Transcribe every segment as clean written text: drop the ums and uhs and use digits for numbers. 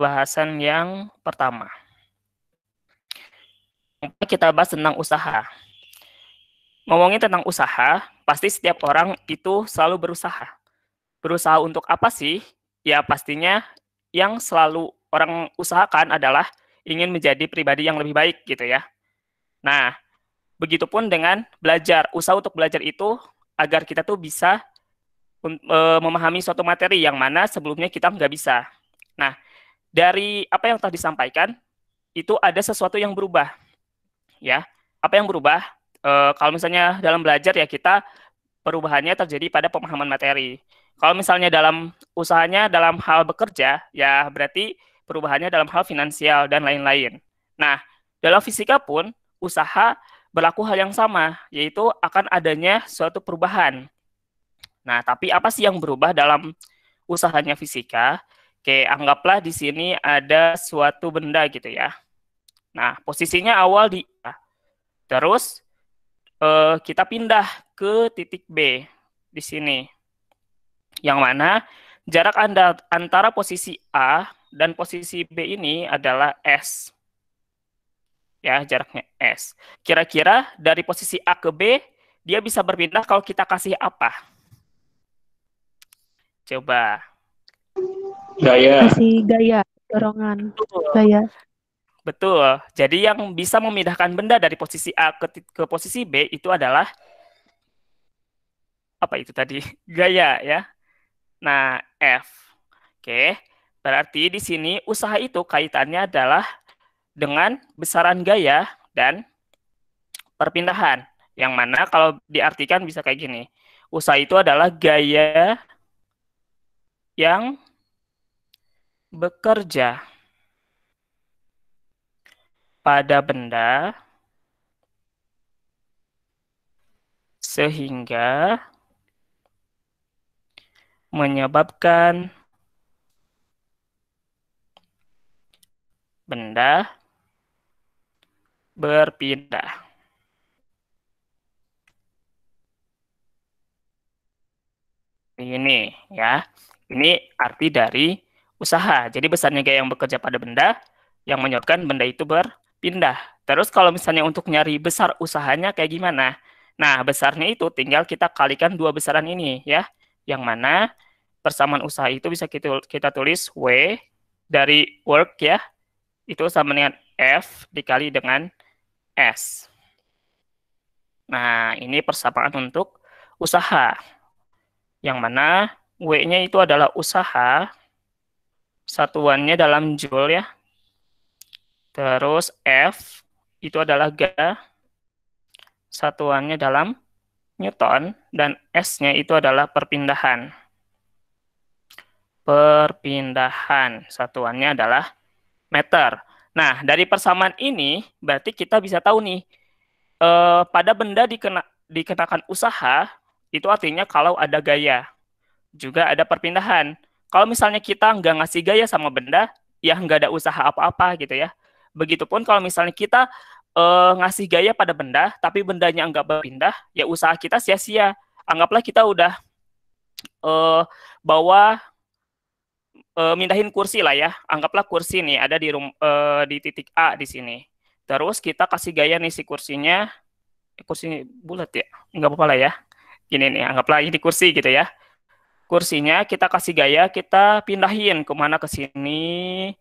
bahasan yang pertama. Kita bahas tentang usaha. Ngomongin tentang usaha, pasti setiap orang itu selalu berusaha. Berusaha untuk apa sih? Ya pastinya yang selalu orang usahakan adalah ingin menjadi pribadi yang lebih baik gitu ya. Nah, begitupun dengan belajar. Usaha untuk belajar itu agar kita tuh bisa memahami suatu materi yang mana sebelumnya kita nggak bisa. Nah, dari apa yang telah disampaikan, itu ada sesuatu yang berubah. Ya, apa yang berubah? Kalau misalnya dalam belajar ya kita perubahannya terjadi pada pemahaman materi. Kalau misalnya dalam usahanya dalam hal bekerja, ya berarti perubahannya dalam hal finansial dan lain-lain. Nah, dalam fisika pun usaha berlaku hal yang sama, yaitu akan adanya suatu perubahan. Nah, tapi apa sih yang berubah dalam usahanya fisika? Oke, anggaplah di sini ada suatu benda gitu ya. Nah, posisinya awal di A. Terus kita pindah ke titik B di sini. Yang mana jarak antara posisi A dan posisi B ini adalah S. Ya, jaraknya S. Kira-kira dari posisi A ke B, dia bisa berpindah kalau kita kasih apa? Coba. Gaya. Kasih gaya, dorongan, Betul. gaya. Betul. Jadi yang bisa memindahkan benda dari posisi A ke posisi B itu adalah apa itu tadi? Gaya ya. Nah, F. Oke. Berarti di sini usaha itu kaitannya adalah dengan besaran gaya dan perpindahan. Yang mana kalau diartikan bisa kayak gini. Usaha itu adalah gaya yang bekerja pada benda sehingga menyebabkan benda berpindah. Ini ya. Ini arti dari usaha. Jadi besarnya gaya yang bekerja pada benda yang menyebabkan benda itu berpindah. Terus kalau misalnya untuk nyari besar usahanya kayak gimana? Nah, besarnya itu tinggal kita kalikan dua besaran ini ya. Yang mana persamaan usaha itu bisa kita tulis W dari work ya. Itu sama dengan F dikali dengan S. Nah, ini persamaan untuk usaha. Yang mana W-nya itu adalah usaha, satuannya dalam joule ya. Terus F itu adalah gaya, satuannya dalam Newton, dan S-nya itu adalah perpindahan. Perpindahan, satuannya adalah meter. Nah, dari persamaan ini, berarti kita bisa tahu nih, pada benda dikenakan usaha, itu artinya kalau ada gaya. Juga ada perpindahan. Kalau misalnya kita nggak ngasih gaya sama benda, ya nggak ada usaha apa-apa gitu ya. Begitupun kalau misalnya kita ngasih gaya pada benda, tapi bendanya nggak berpindah, ya usaha kita sia-sia. Anggaplah kita udah bawa mindahin kursi lah ya. Anggaplah kursi nih ada di titik A di sini. Terus kita kasih gaya nih si kursinya, kursi bulat ya, nggak apa-apa lah ya. Gini nih, anggaplah ini kursi gitu ya. Kursinya kita kasih gaya, kita pindahin kemana ke sini,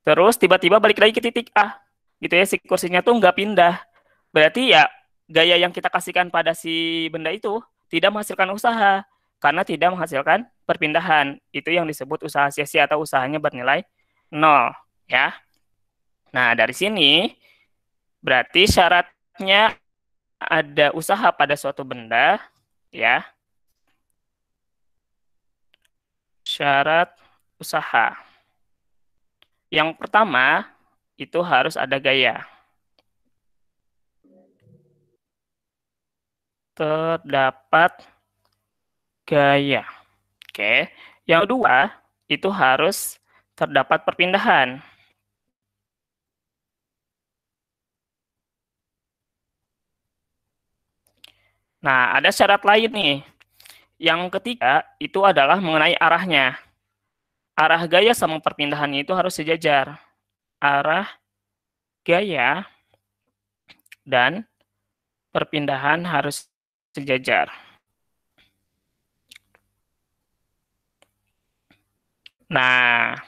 terus tiba-tiba balik lagi ke titik A, gitu ya, si kursinya tuh nggak pindah. Berarti ya gaya yang kita kasihkan pada si benda itu tidak menghasilkan usaha, karena tidak menghasilkan perpindahan. Itu yang disebut usaha sia-sia atau usahanya bernilai nol, ya. Nah, dari sini berarti syaratnya ada usaha pada suatu benda, ya. Syarat usaha. Yang pertama, itu harus ada gaya. Terdapat gaya. Oke. Yang kedua, itu harus terdapat perpindahan. Nah, ada syarat lain nih. Yang ketiga, itu adalah mengenai arahnya. arah gaya sama perpindahannya itu harus sejajar. Arah gaya dan perpindahan harus sejajar. Nah,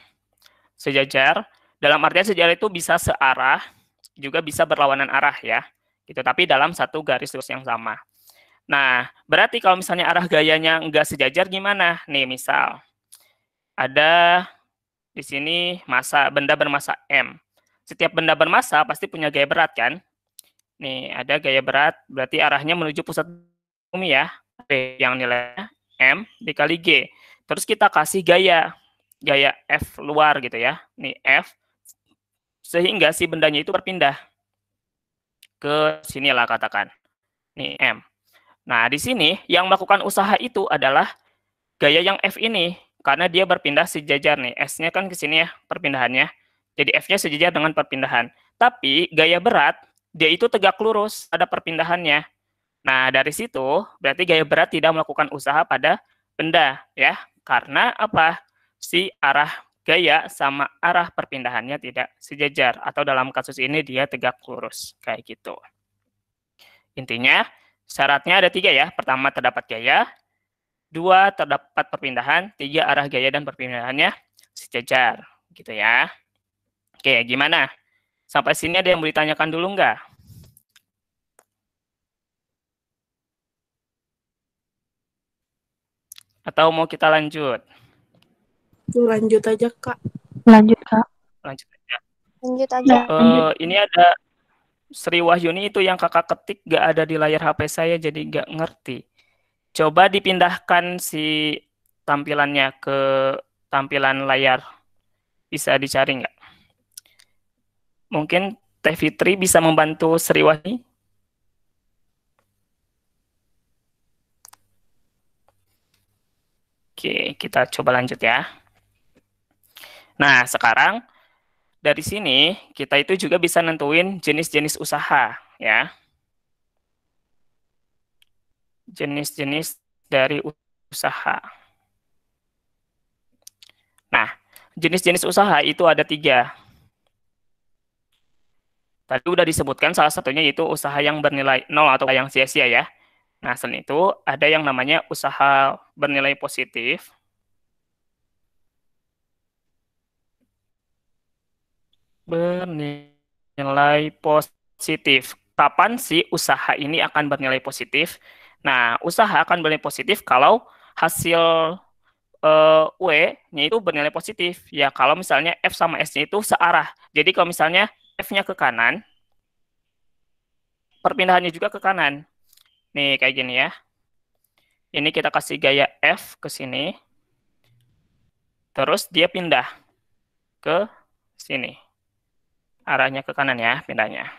sejajar dalam artian sejajar itu bisa searah, juga bisa berlawanan arah ya. Gitu, tapi dalam satu garis lurus yang sama. Nah, berarti kalau misalnya arah gayanya nggak sejajar gimana? Nih, misal ada di sini benda bermassa M. Setiap benda bermassa pasti punya gaya berat kan? Nih, ada gaya berat, berarti arahnya menuju pusat bumi ya. P yang nilainya M dikali G. Terus kita kasih gaya F luar gitu ya. Nih, F. Sehingga si bendanya itu berpindah ke sinilah katakan. Nih, M. Nah, di sini yang melakukan usaha itu adalah gaya yang F ini. Karena dia berpindah sejajar nih. S-nya kan ke sini ya perpindahannya. Jadi F-nya sejajar dengan perpindahan. Tapi gaya berat, dia itu tegak lurus ada perpindahannya. Nah, dari situ berarti gaya berat tidak melakukan usaha pada benda ya. Karena apa? Si arah gaya sama arah perpindahannya tidak sejajar. Atau dalam kasus ini dia tegak lurus. Kayak gitu. Intinya, syaratnya ada 3 ya. Pertama, terdapat gaya. 2, terdapat perpindahan. 3, arah gaya dan perpindahannya sejajar. Gitu ya. Oke, gimana? Sampai sini ada yang mau ditanyakan dulu nggak? Atau mau kita lanjut? Lanjut aja, Kak. Lanjut, Kak. Lanjut aja. Lanjut aja. Ini ada Sri Wahyuni itu yang kakak ketik nggak ada di layar HP saya, jadi nggak ngerti. Coba dipindahkan si tampilannya ke tampilan layar. Bisa dicari nggak? Mungkin Teh Fitri bisa membantu Sri Wahyuni? Oke, kita coba lanjut ya. Nah, sekarang dari sini kita itu juga bisa nentuin jenis-jenis usaha ya. Jenis-jenis dari usaha. Nah, jenis-jenis usaha itu ada 3. Tadi udah disebutkan salah satunya yaitu usaha yang bernilai 0 atau yang sia-sia ya. Nah, selain itu ada yang namanya usaha bernilai positif. Bernilai positif. Kapan sih usaha ini akan bernilai positif? Nah, usaha akan bernilai positif kalau hasil W-nya itu bernilai positif. Ya, kalau misalnya F sama S-nya itu searah. Jadi kalau misalnya F-nya ke kanan, perpindahannya juga ke kanan. Nih, kayak gini ya. Ini kita kasih gaya F ke sini. Terus dia pindah ke sini. Arahnya ke kanan ya, pindahnya.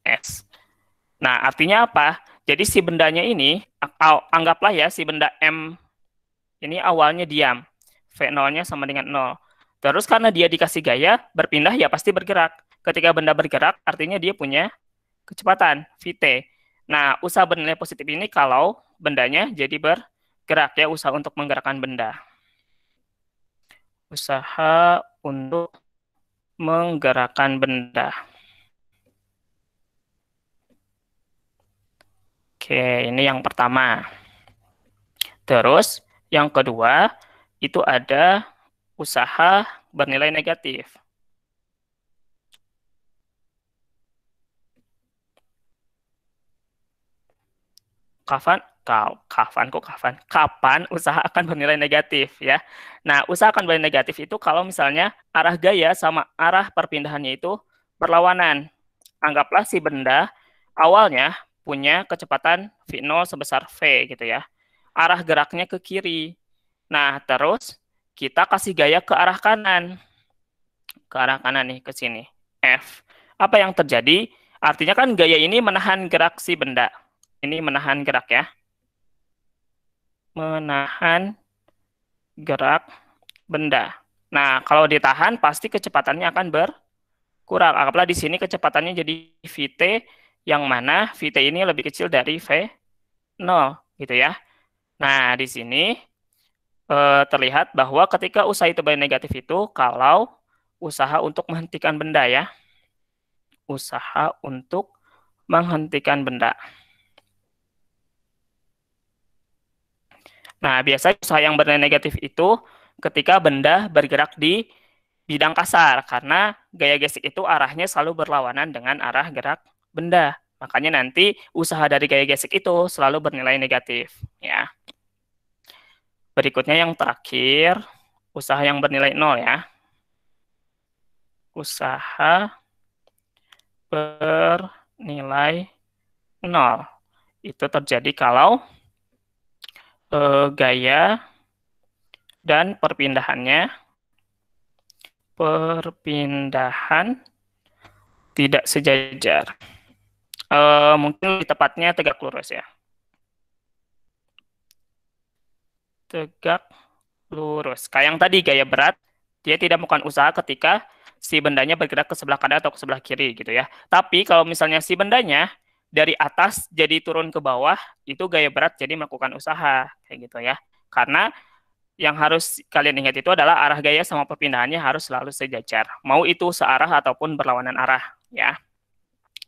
S. Nah, artinya apa? Jadi si bendanya ini, anggaplah ya si benda M ini awalnya diam. V0-nya sama dengan 0. Terus karena dia dikasih gaya, berpindah ya pasti bergerak. Ketika benda bergerak, artinya dia punya kecepatan, Vt. Nah, usaha bernilai positif ini kalau bendanya jadi bergerak ya, usaha untuk menggerakkan benda. Usaha untuk menggerakkan benda. Oke, ini yang pertama. Terus, yang kedua, itu ada usaha bernilai negatif. Kapan usaha akan bernilai negatif ya. Nah, usaha akan bernilai negatif itu kalau misalnya arah gaya sama arah perpindahannya itu berlawanan. Anggaplah si benda awalnya punya kecepatan V0 sebesar V gitu ya. Arah geraknya ke kiri. Nah, terus kita kasih gaya ke arah kanan. Ke arah kanan nih, ke sini. F. Apa yang terjadi? Artinya kan gaya ini menahan gerak si benda. Ini menahan gerak ya. Menahan gerak benda. Nah, kalau ditahan pasti kecepatannya akan berkurang. Anggaplah di sini kecepatannya jadi Vt, yang mana Vt ini lebih kecil dari V0 gitu ya. Nah, di sini terlihat bahwa ketika usaha itu bernilai negatif itu kalau usaha untuk menghentikan benda ya. Usaha untuk menghentikan benda. Nah, biasanya usaha yang bernilai negatif itu ketika benda bergerak di bidang kasar, karena gaya gesek itu arahnya selalu berlawanan dengan arah gerak benda. Makanya nanti usaha dari gaya gesek itu selalu bernilai negatif. Ya. Berikutnya yang terakhir, usaha yang bernilai 0 ya. Usaha bernilai 0. Itu terjadi kalau gaya dan perpindahan tidak sejajar. Mungkin lebih tepatnya tegak lurus ya. Tegak lurus. Kayak yang tadi gaya berat, dia tidak melakukan usaha ketika si bendanya bergerak ke sebelah kanan atau ke sebelah kiri gitu ya. Tapi kalau misalnya si bendanya dari atas jadi turun ke bawah, itu gaya berat jadi melakukan usaha kayak gitu ya. Karena yang harus kalian ingat itu adalah arah gaya sama perpindahannya harus selalu sejajar. Mau itu searah ataupun berlawanan arah ya.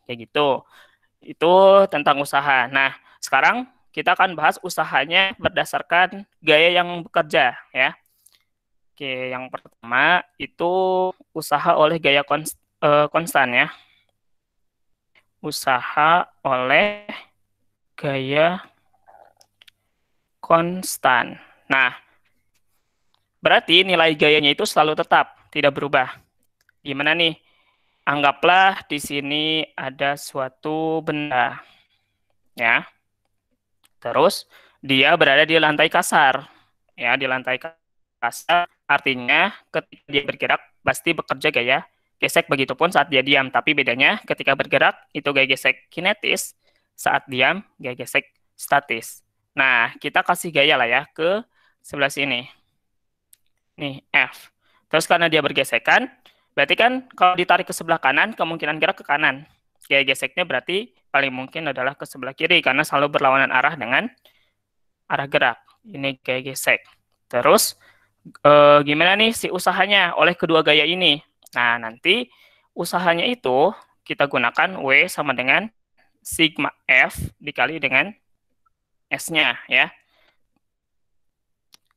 Kayak gitu. Itu tentang usaha. Nah, sekarang kita akan bahas usahanya berdasarkan gaya yang bekerja ya. Oke, yang pertama itu usaha oleh gaya konstan ya. Usaha oleh gaya konstan. Nah, berarti nilai gayanya itu selalu tetap, tidak berubah. Gimana nih? Anggaplah di sini ada suatu benda. Ya. Terus dia berada di lantai kasar. Ya, di lantai kasar artinya ketika dia bergerak pasti bekerja gaya gesek, begitupun saat dia diam. Tapi bedanya ketika bergerak itu gaya gesek kinetis, saat diam gaya gesek statis. Nah, kita kasih gaya lah ya ke sebelah sini. Nih, F. Terus karena dia bergesekan, berarti kan kalau ditarik ke sebelah kanan, kemungkinan gerak ke kanan. Gaya geseknya berarti paling mungkin adalah ke sebelah kiri, karena selalu berlawanan arah dengan arah gerak. Ini gaya gesek. Terus, gimana nih si usahanya oleh kedua gaya ini? Nah, nanti usahanya itu kita gunakan W sama dengan sigma F dikali dengan S-nya, ya.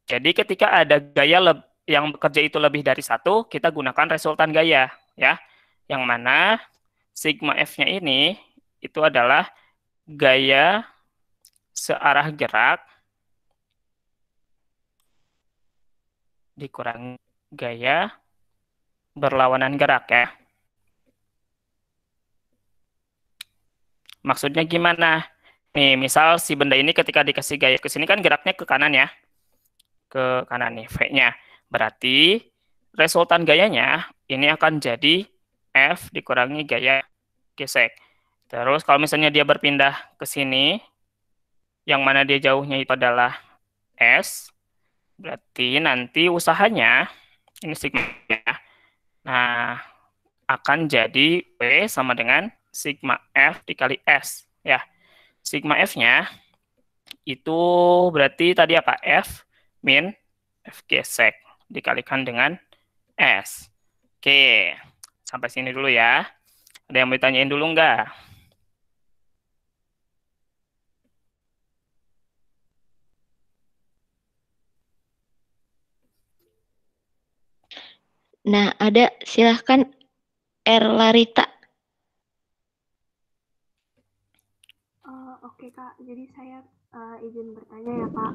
Jadi ketika ada gaya yang bekerja itu lebih dari satu, kita gunakan resultan gaya, ya. Yang mana sigma F-nya ini itu adalah gaya searah gerak dikurangi gaya berlawanan gerak, ya. Maksudnya gimana? Nih, misal si benda ini ketika dikasih gaya ke sini kan geraknya ke kanan ya. Ke kanan nih, V-nya. Berarti resultan gayanya ini akan jadi F dikurangi gaya gesek. Terus kalau misalnya dia berpindah ke sini, yang mana dia jauhnya itu adalah S, berarti nanti usahanya, ini sigma ya, nah akan jadi W sama dengan sigma F dikali S. Ya, sigma F-nya itu berarti tadi apa? F min F gesek dikalikan dengan S. Oke, sampai sini dulu ya. Ada yang mau ditanyain dulu nggak? Nah, ada, silahkan Erlarita. Oke Kak, jadi saya izin bertanya ya Kak.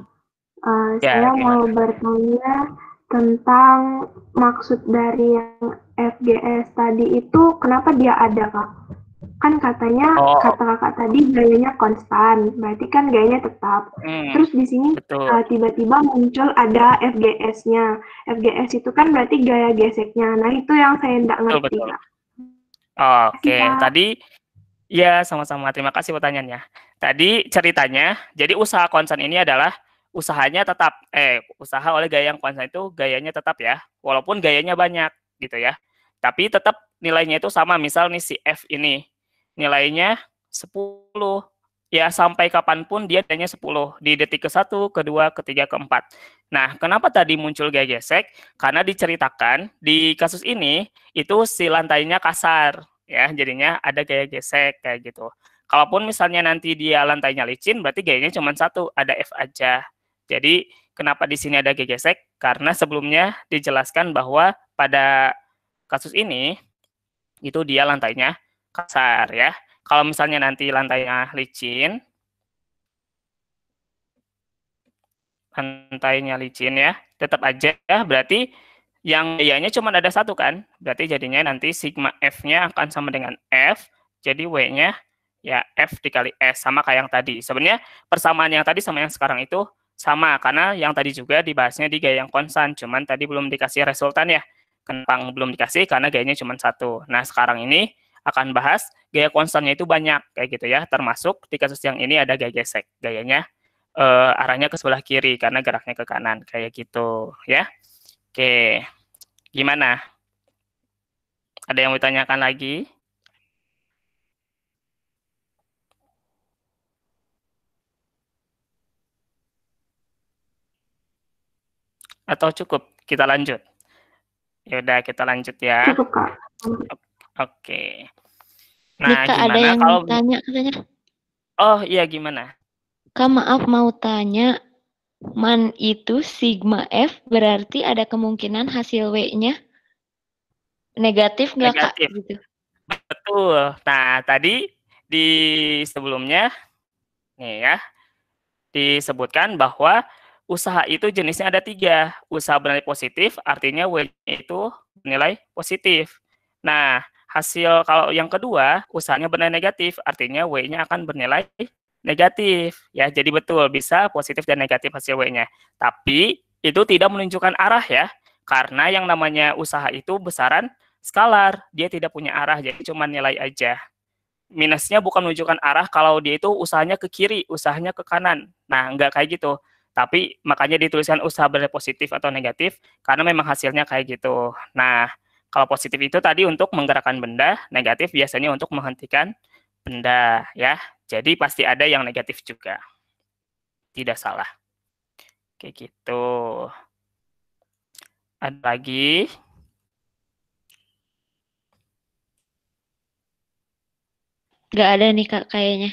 Ya, Saya gimana? mau bertanya tentang maksud dari yang FGS tadi itu kenapa dia ada Kak? Kan katanya Oh, kata kakak tadi gayanya konstan, berarti kan gayanya tetap. Terus di sini betul. tiba-tiba muncul ada FGS-nya. FGS itu kan berarti gaya geseknya. Nah itu yang saya tidak Betul, ngerti betul. Kak. Oke, Kak. tadi ya sama-sama. Terima kasih pertanyaannya. Tadi ceritanya, jadi usaha konstan ini adalah usahanya tetap, usaha oleh gaya yang konstan itu gayanya tetap ya, walaupun gayanya banyak gitu ya. Tapi tetap nilainya itu sama. Misal nih si F ini nilainya 10. ya sampai kapanpun dia adanya 10, di detik ke-1, kedua, ketiga, keempat. Nah, kenapa tadi muncul gaya gesek? Karena diceritakan di kasus ini, itu si lantainya kasar, ya, jadinya ada gaya gesek, kayak gitu. Kalaupun misalnya nanti dia lantainya licin, berarti gayanya cuma satu, ada F aja. Jadi, kenapa di sini ada gaya gesek? Karena sebelumnya dijelaskan bahwa pada kasus ini, itu dia lantainya kasar, ya. Kalau misalnya nanti lantainya licin ya, tetap aja ya, berarti yang gayanya cuma ada satu kan, berarti jadinya nanti sigma F-nya akan sama dengan F, jadi W-nya ya F dikali S, sama kayak yang tadi. Sebenarnya persamaan yang tadi sama yang sekarang itu sama, karena yang tadi juga dibahasnya di gaya yang konstan, cuman tadi belum dikasih resultan ya. Kenapa belum dikasih? Karena gayanya cuma satu. Nah, sekarang ini akan bahas gaya konstannya itu banyak, kayak gitu ya, termasuk di kasus yang ini ada gaya gesek, gayanya arahnya ke sebelah kiri karena geraknya ke kanan, kayak gitu ya. Oke, gimana? Ada yang mau ditanyakan lagi? Atau cukup? Kita lanjut. Ya udah, kita lanjut ya. Cukup, Kak. Oke. Nih, Nah, Kak, ada gimana yang kalau tanya katanya. Oh, iya gimana? Kak, maaf mau tanya, man itu sigma F berarti ada kemungkinan hasil W-nya negatif nggak, Kak? Negatif. Gitu. Betul. Nah, tadi di sebelumnya nih ya, disebutkan bahwa usaha itu jenisnya ada 3. Usaha bernilai positif artinya W-nya itu bernilai positif. Nah, hasil kalau yang kedua, usahanya bernilai negatif, artinya W-nya akan bernilai negatif. Ya, jadi betul, bisa positif dan negatif hasil W-nya. Tapi, itu tidak menunjukkan arah ya, karena yang namanya usaha itu besaran skalar, dia tidak punya arah, jadi cuma nilai aja. Minusnya bukan menunjukkan arah kalau dia itu usahanya ke kiri, usahanya ke kanan. Nah, enggak kayak gitu. Tapi makanya dituliskan usaha bernilai positif atau negatif, karena memang hasilnya kayak gitu. Nah, kalau positif itu tadi untuk menggerakkan benda, negatif biasanya untuk menghentikan benda, ya. Jadi pasti ada yang negatif juga. Tidak salah. Kayak gitu. Ada lagi? Nggak ada nih, Kak, kayaknya.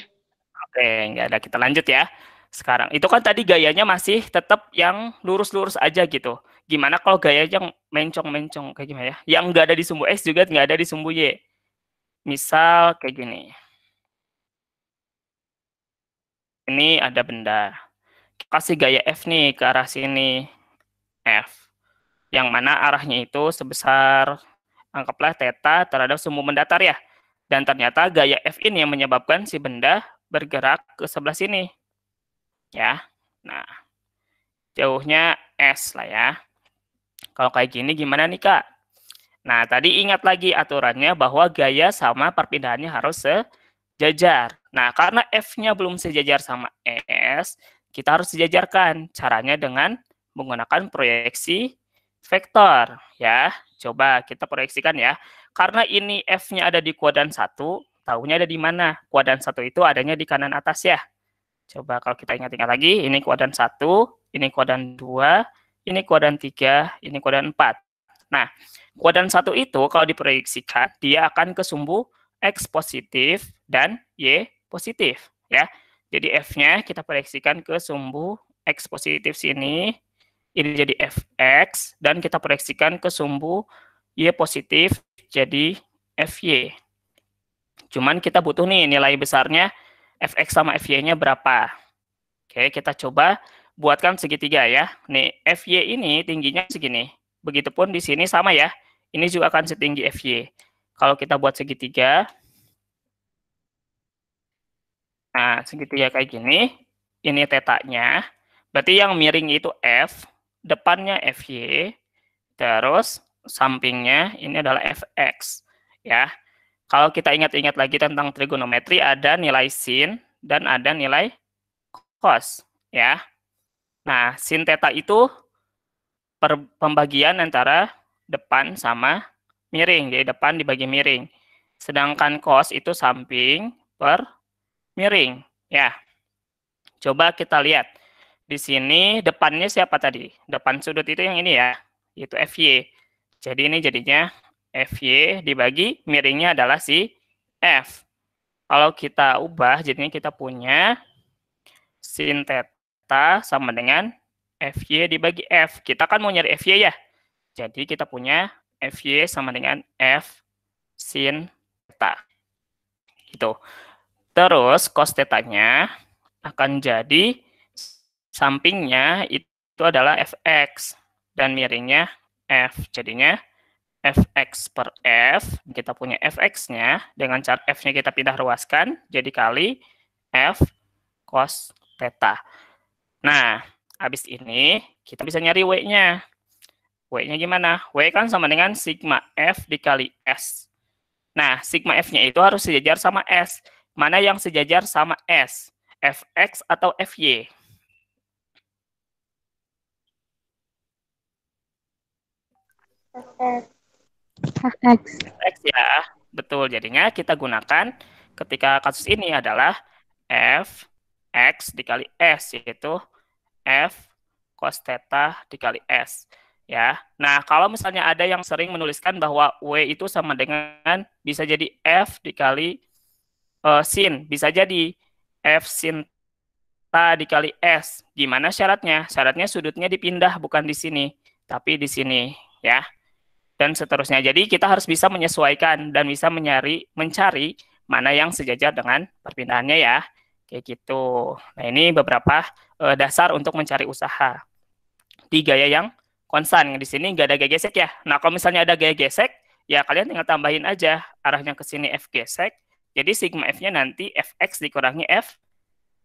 Oke, nggak ada. Kita lanjut ya. Sekarang, itu kan tadi gayanya masih tetap yang lurus-lurus aja gitu. Gimana kalau gaya yang mencong-mencong, kayak gimana ya? Yang nggak ada di sumbu X juga nggak ada di sumbu Y. Misal kayak gini. Ini ada benda. Kasih gaya F nih ke arah sini. F. Yang mana arahnya itu sebesar, anggaplah theta terhadap sumbu mendatar ya. Dan ternyata gaya F ini yang menyebabkan si benda bergerak ke sebelah sini. Ya. Nah, jauhnya S lah ya. Kalau kayak gini gimana nih, Kak? Nah, tadi ingat lagi aturannya bahwa gaya sama perpindahannya harus sejajar. Nah, karena F-nya belum sejajar sama S, kita harus sejajarkan. Caranya dengan menggunakan proyeksi vektor. Ya, coba kita proyeksikan ya. Karena ini F-nya ada di kuadran 1, tahunya ada di mana? Kuadran 1 itu adanya di kanan atas ya. Coba kalau kita ingat-ingat lagi, ini kuadran 1, ini kuadran 2, ini kuadran 3, ini kuadran 4. Nah, kuadran 1 itu kalau diproyeksikan, dia akan ke sumbu X positif dan Y positif. Ya. Jadi F-nya kita proyeksikan ke sumbu X positif sini, ini jadi Fx, dan kita proyeksikan ke sumbu Y positif, jadi Fy. Cuman kita butuh nih nilai besarnya Fx sama Fy-nya berapa. Oke, kita coba buatkan segitiga ya. Nih, Fy ini tingginya segini. Begitupun di sini sama ya. Ini juga akan setinggi Fy. Kalau kita buat segitiga, nah segitiga kayak gini, ini tetanya. Berarti yang miring itu F, depannya Fy, terus sampingnya ini adalah Fx. Ya. Kalau kita ingat-ingat lagi tentang trigonometri, ada nilai sin dan ada nilai cos. Ya. Nah, sin theta itu pembagian antara depan sama miring. Jadi depan dibagi miring. Sedangkan cos itu samping per miring. Ya. Coba kita lihat. Di sini depannya siapa tadi? Depan sudut itu yang ini ya, yaitu FY. Jadi ini jadinya FY dibagi miringnya adalah si F. Kalau kita ubah, jadinya kita punya sin theta sama dengan FY dibagi F. Kita kan mau nyari FY ya. Jadi kita punya FY sama dengan F sin theta. Gitu. Terus cos theta-nya akan jadi sampingnya itu adalah fx dan miringnya f. Jadinya fx per f, kita punya fx-nya, dengan cara f-nya kita pindah ruaskan, jadi kali f cos theta. Nah, habis ini kita bisa nyari w-nya. W-nya gimana? W kan sama dengan sigma f dikali s. Nah, sigma f-nya itu harus sejajar sama s. Mana yang sejajar sama s? Fx atau Fy? Fx. Fx ya, betul. Jadinya kita gunakan ketika kasus ini adalah Fx dikali S, yaitu F cos theta dikali S. Ya. Nah, kalau misalnya ada yang sering menuliskan bahwa W itu sama dengan bisa jadi F dikali sin, bisa jadi F sin theta dikali S. Gimana syaratnya? Syaratnya sudutnya dipindah, bukan di sini, tapi di sini, ya. Dan seterusnya. Jadi kita harus bisa menyesuaikan dan bisa mencari mana yang sejajar dengan perpindahannya ya. Kayak gitu. Nah, ini beberapa dasar untuk mencari usaha. Di gaya yang konstan. Di sini nggak ada gaya gesek ya. Nah, kalau misalnya ada gaya gesek, ya kalian tinggal tambahin aja arahnya ke sini F gesek. Jadi sigma F-nya nanti Fx dikurangi F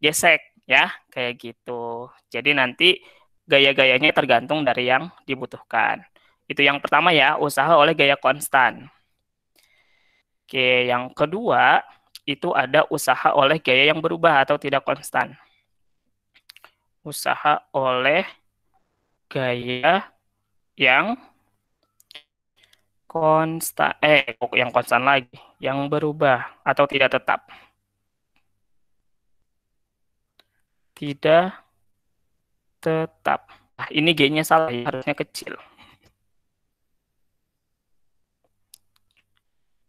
gesek ya, kayak gitu. Jadi nanti gaya-gayanya tergantung dari yang dibutuhkan. Itu yang pertama ya, usaha oleh gaya konstan. Oke, yang kedua, itu ada usaha oleh gaya yang berubah atau tidak konstan. Usaha oleh gaya yang konstan, yang konstan lagi, yang berubah atau tidak tetap. Tidak tetap. Nah, ini G-nya salah ya, harusnya kecil.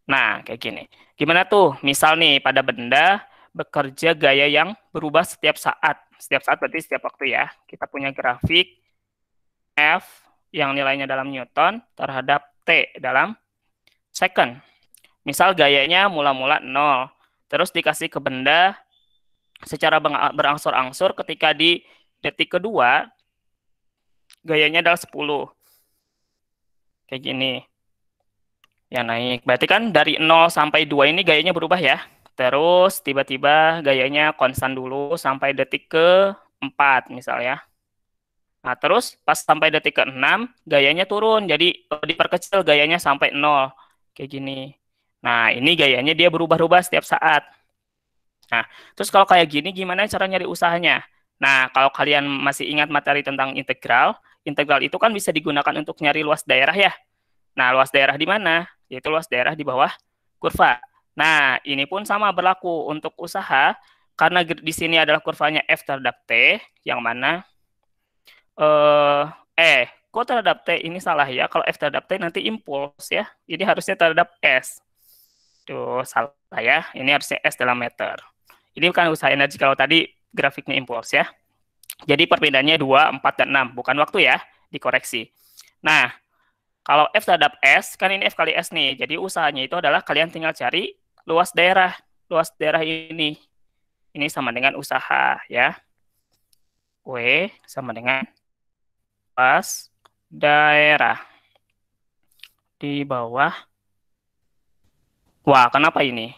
Nah, kayak gini. Gimana tuh? Misal nih, pada benda bekerja gaya yang berubah setiap saat. Setiap saat berarti setiap waktu ya. Kita punya grafik F yang nilainya dalam Newton terhadap T dalam second. Misal gayanya mula-mula 0. Terus dikasih ke benda secara berangsur-angsur ketika di detik kedua, gayanya adalah 10. Kayak gini. Ya naik. Berarti kan dari 0 sampai 2 ini gayanya berubah ya. Terus tiba-tiba gayanya konstan dulu sampai detik ke-4 misalnya. Nah, terus pas sampai detik ke-6 gayanya turun. Jadi diperkecil gayanya sampai 0. Kayak gini. Nah, ini gayanya dia berubah-ubah setiap saat. Nah, terus kalau kayak gini gimana cara nyari usahanya? Nah, kalau kalian masih ingat materi tentang integral, integral itu kan bisa digunakan untuk nyari luas daerah ya. Nah, luas daerah di mana? Yaitu luas daerah di bawah kurva. Nah, ini pun sama berlaku untuk usaha, karena di sini adalah kurvanya F terhadap T, yang mana, kok terhadap T ini salah ya? Kalau F terhadap T nanti impuls ya, ini harusnya terhadap S. Tuh, salah ya, ini harusnya S dalam meter. Ini bukan usaha energi, kalau tadi grafiknya impuls ya. Jadi perbedaannya 2, 4, dan 6, bukan waktu ya, dikoreksi. Nah, kalau F terhadap S, kan ini F kali S nih. Jadi usahanya itu adalah kalian tinggal cari luas daerah. Luas daerah ini. Ini sama dengan usaha ya. W sama dengan luas daerah. Di bawah. Wah, kenapa ini?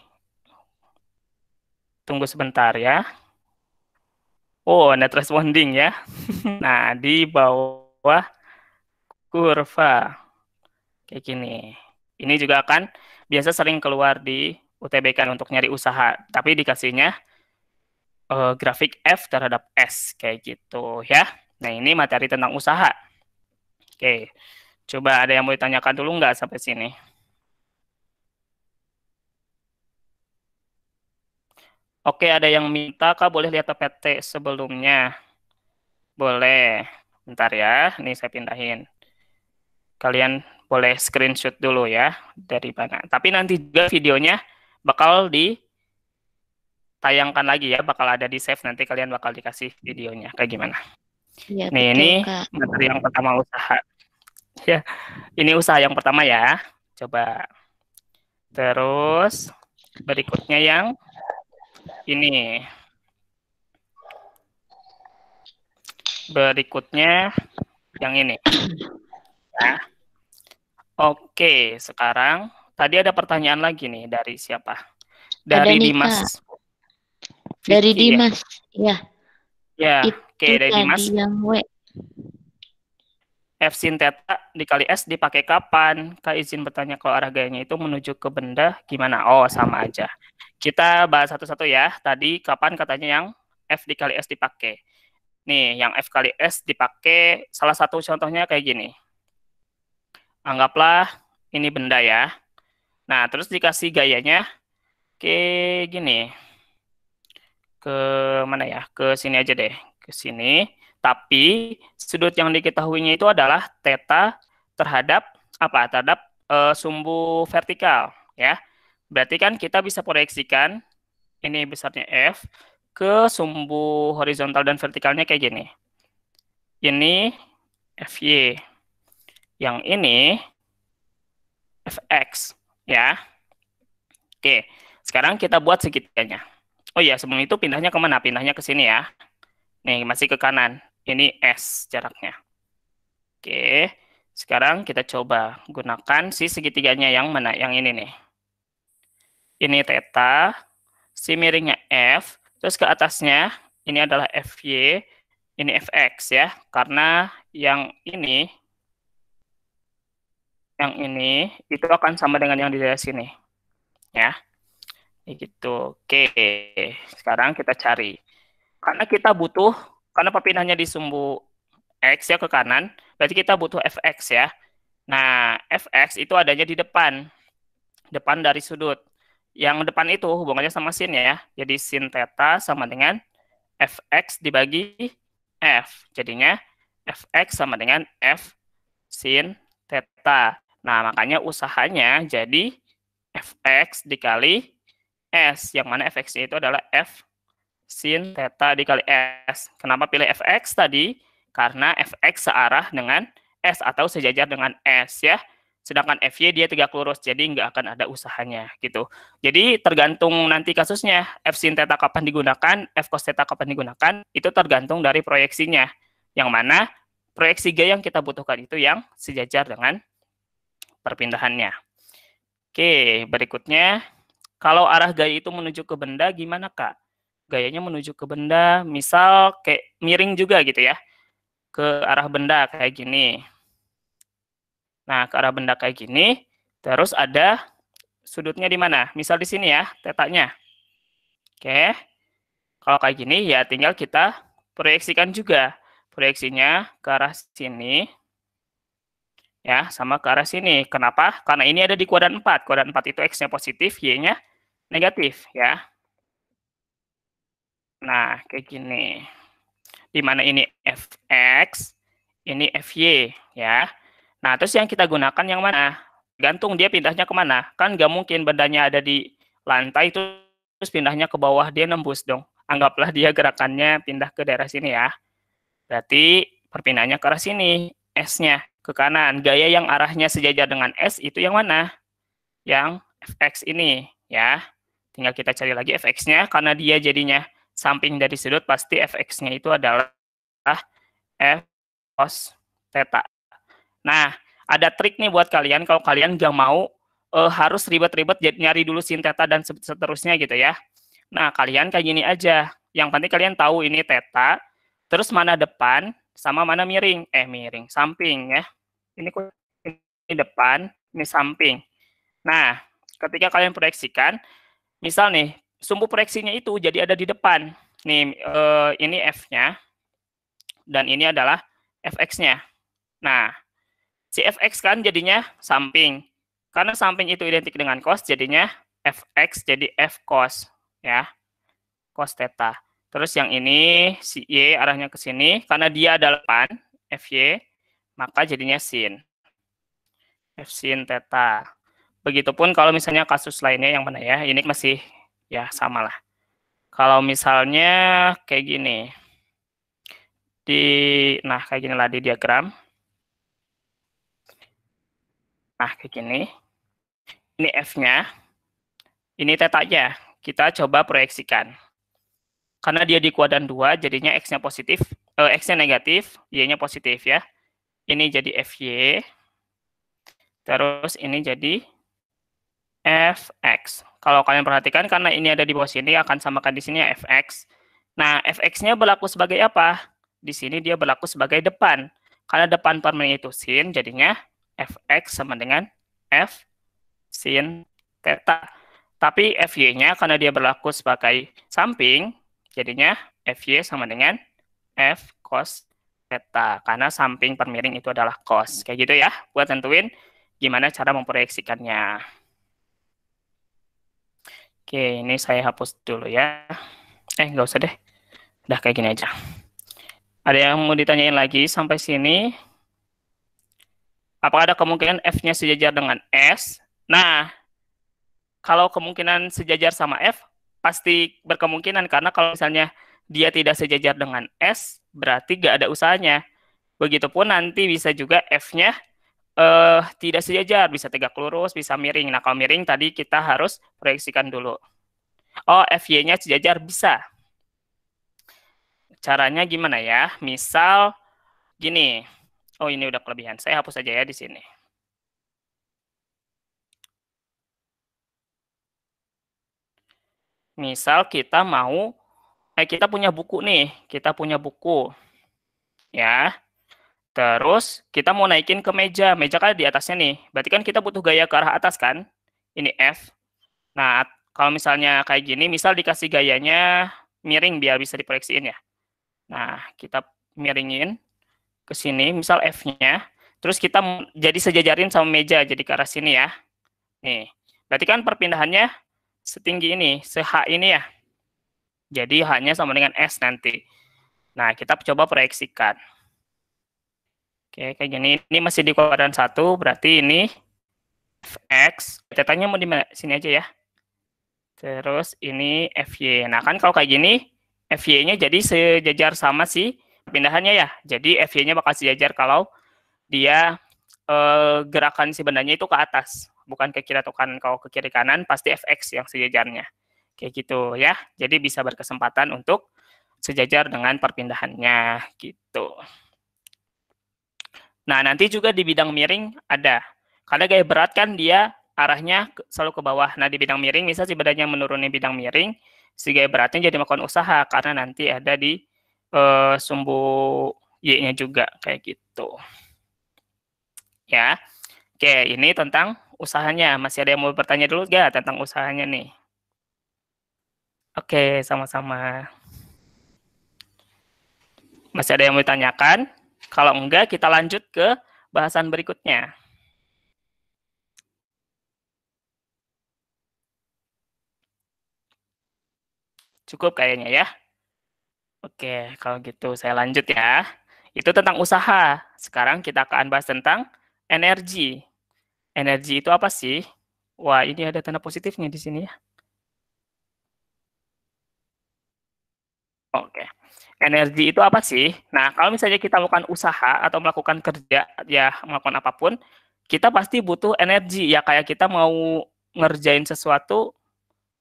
Tunggu sebentar ya. Oh, net responding ya. Nah, di bawah kurva. Kayak gini. Ini juga kan biasa sering keluar di UTBK untuk nyari usaha, tapi dikasihnya grafik F terhadap S, kayak gitu ya. Nah, ini materi tentang usaha. Oke, coba ada yang mau ditanyakan dulu nggak sampai sini? Oke, ada yang minta, Kak, boleh lihat PPT sebelumnya? Boleh. Bentar ya, ini saya pindahin. Kalian boleh screenshot dulu ya, dari mana. Tapi nanti juga videonya bakal ditayangkan lagi ya, bakal ada di save, nanti kalian bakal dikasih videonya, kayak gimana. Iya, Nih, betul, ini Kak. materi yang pertama usaha. Ya, ini usaha yang pertama ya. Coba. Terus, berikutnya yang ini. Berikutnya yang ini. Ya. Oke, sekarang tadi ada pertanyaan lagi nih dari siapa? Ada Dari nih, Dimas Kak. Dari Vicky ya. Dimas. Ya, Ya, oke, itu dari Dimas. tadi yang W. F sin theta dikali S dipakai kapan? Kak izin bertanya kalau arah gayanya itu menuju ke benda gimana? Oh, sama aja. Kita bahas satu-satu ya. Tadi kapan katanya yang F dikali S dipakai? Nih, yang F kali S dipakai, salah satu contohnya kayak gini. Anggaplah ini benda ya. Nah, terus dikasih gayanya kayak gini. Ke mana ya? Ke sini aja deh. Ke sini. Tapi sudut yang diketahuinya itu adalah theta terhadap apa? Terhadap sumbu vertikal ya. Berarti kan kita bisa proyeksikan ini besarnya F ke sumbu horizontal dan vertikalnya kayak gini. Ini FY. Yang ini FX ya. Oke, sekarang kita buat segitiganya. Oh iya, sebelum itu pindahnya kemana? Pindahnya ke sini ya. Nih, masih ke kanan. Ini S jaraknya. Oke, sekarang kita coba gunakan si segitiganya yang mana? Yang ini nih. Ini theta, si miringnya F, terus ke atasnya ini adalah FY, ini FX ya. Karena yang ini itu akan sama dengan yang di daerah sini. Ya. Gitu. Oke, sekarang kita cari. Karena kita butuh, karena perpindahannya di sumbu X ya ke kanan, berarti kita butuh Fx ya. Nah, Fx itu adanya di depan dari sudut. Yang depan itu hubungannya sama sin ya. Jadi sin theta sama dengan Fx dibagi F. Jadinya Fx sama dengan F sin theta. Nah, makanya usahanya jadi Fx dikali S, yang mana Fx itu adalah F sin theta dikali S. Kenapa pilih Fx tadi? Karena Fx searah dengan S atau sejajar dengan S ya. Sedangkan Fy dia tegak lurus, jadi nggak akan ada usahanya gitu. Jadi tergantung nanti kasusnya, F sin theta kapan digunakan, F cos theta kapan digunakan, itu tergantung dari proyeksinya. Yang mana proyeksi G yang kita butuhkan itu yang sejajar dengan perpindahannya. Oke, berikutnya, kalau arah gaya itu menuju ke benda, gimana, Kak? Gayanya menuju ke benda, misal kayak miring juga gitu ya, ke arah benda kayak gini. Nah, ke arah benda kayak gini, terus ada sudutnya di mana? Misal di sini ya, tetanya. Oke, kalau kayak gini ya tinggal kita proyeksikan juga. Proyeksinya ke arah sini, ya, sama ke arah sini. Kenapa? Karena ini ada di kuadran 4. Kuadran 4 itu X-nya positif, Y-nya negatif, ya. Nah, kayak gini. Di mana ini Fx, ini Fy, ya. Nah, terus yang kita gunakan yang mana? Gantung dia pindahnya kemana? Kan nggak mungkin bendanya ada di lantai, terus pindahnya ke bawah, dia nembus dong. Anggaplah dia gerakannya pindah ke daerah sini ya. Berarti perpindahannya ke arah sini, S-nya ke kanan. Gaya yang arahnya sejajar dengan S itu yang mana? Yang Fx ini, ya. Tinggal kita cari lagi Fx-nya, karena dia jadinya samping dari sudut, pasti Fx-nya itu adalah F cos theta. Nah, ada trik nih buat kalian, kalau kalian nggak mau harus ribet-ribet nyari dulu sin theta dan seterusnya gitu ya. Nah, kalian kayak gini aja. Yang penting kalian tahu ini theta, terus mana depan, sama mana miring. Miring, samping ya. Ini depan, ini samping. Nah, ketika kalian proyeksikan, misal nih, sumbu proyeksinya itu jadi ada di depan. Nih, ini F-nya, dan ini adalah Fx-nya. Nah, si Fx kan jadinya samping. Karena samping itu identik dengan cos, jadinya Fx jadi F cos. Ya. cos theta. Terus yang ini, si Y arahnya ke sini, karena dia ada 8, Fy, maka jadinya sin. F sin theta. Begitupun kalau misalnya kasus lainnya yang mana ya, ini masih ya sama lah. Kalau misalnya kayak gini, nah kayak gini lah di diagram. Nah kayak gini, ini F-nya, ini theta-nya, kita coba proyeksikan. Karena dia di kuadran 2, jadinya X-nya positif, X-nya negatif, Y-nya positif ya. Ini jadi Fy, terus ini jadi Fx. Kalau kalian perhatikan, karena ini ada di bawah sini, akan samakan di sini Fx. Nah, Fx-nya berlaku sebagai apa? Di sini dia berlaku sebagai depan. Karena depan permen itu sin, jadinya Fx sama dengan F sin theta. Tapi Fy-nya karena dia berlaku sebagai samping, jadinya Fy sama dengan F cos theta. Karena samping per miring itu adalah cos. Kayak gitu ya, buat tentuin gimana cara memproyeksikannya. Oke, ini saya hapus dulu ya. Nggak usah deh. Udah kayak gini aja. Ada yang mau ditanyain lagi sampai sini? Apakah ada kemungkinan F-nya sejajar dengan S? Nah, kalau kemungkinan sejajar sama F, pasti berkemungkinan. Karena kalau misalnya dia tidak sejajar dengan S, berarti nggak ada usahanya. Begitupun nanti bisa juga F-nya tidak sejajar, bisa tegak lurus, bisa miring. Nah, kalau miring tadi kita harus proyeksikan dulu. Oh, Fy-nya sejajar, bisa. Caranya gimana ya? Misal gini. Oh, ini udah kelebihan. Saya hapus aja ya di sini. Misal kita mau, kita punya buku nih. Kita punya buku. Ya. Terus kita mau naikin ke meja. Meja kan di atasnya nih. Berarti kan kita butuh gaya ke arah atas kan? Ini F. Nah, kalau misalnya kayak gini, misal dikasih gayanya miring biar bisa diproyeksiin ya. Nah, kita miringin ke sini, misal F-nya. Terus kita jadi sejajarin sama meja, jadi ke arah sini ya. Nih, berarti kan perpindahannya setinggi ini, se-H ini ya. Jadi H-nya sama dengan S nanti. Nah, kita coba proyeksikan. Oke, kayak gini. Ini masih di kuadran 1, berarti ini Fx. Theta-nya mau di sini aja ya. Terus ini Fy. Nah, kan kalau kayak gini, Fy-nya jadi sejajar sama si perpindahannya ya. Jadi Fy-nya bakal sejajar kalau dia gerakan si bendanya itu ke atas. Bukan ke kiri atau kanan. Kalau ke kiri kanan, pasti Fx yang sejajarnya. Kayak gitu ya. Jadi bisa berkesempatan untuk sejajar dengan perpindahannya gitu. Nah, nanti juga di bidang miring ada. Karena gaya berat kan dia arahnya selalu ke bawah. Nah, di bidang miring, misal si badannya menuruni bidang miring, si gaya beratnya jadi melakukan usaha, karena nanti ada di sumbu Y-nya juga, kayak gitu. Ya, oke, ini tentang usahanya. Masih ada yang mau bertanya dulu nggak tentang usahanya nih? Oke, sama-sama. Masih ada yang mau ditanyakan? Kalau enggak, kita lanjut ke bahasan berikutnya. Cukup kayaknya ya. Oke, kalau gitu saya lanjut ya. Itu tentang usaha. Sekarang kita akan bahas tentang energi. Energi itu apa sih? Wah, ini ada tanda positifnya di sini ya. Oke. Energi itu apa sih? Nah, kalau misalnya kita melakukan usaha atau melakukan kerja, ya melakukan apapun, kita pasti butuh energi. Ya kayak kita mau ngerjain sesuatu,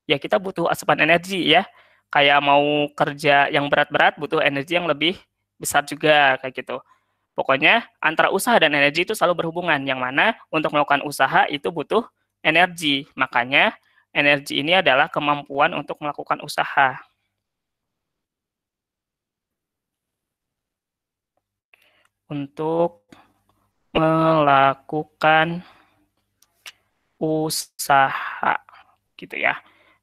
ya kita butuh asupan energi ya. Kayak mau kerja yang berat-berat, butuh energi yang lebih besar juga, kayak gitu. Pokoknya antara usaha dan energi itu selalu berhubungan, yang mana untuk melakukan usaha itu butuh energi. Makanya energi ini adalah kemampuan untuk melakukan usaha. Untuk melakukan usaha gitu ya.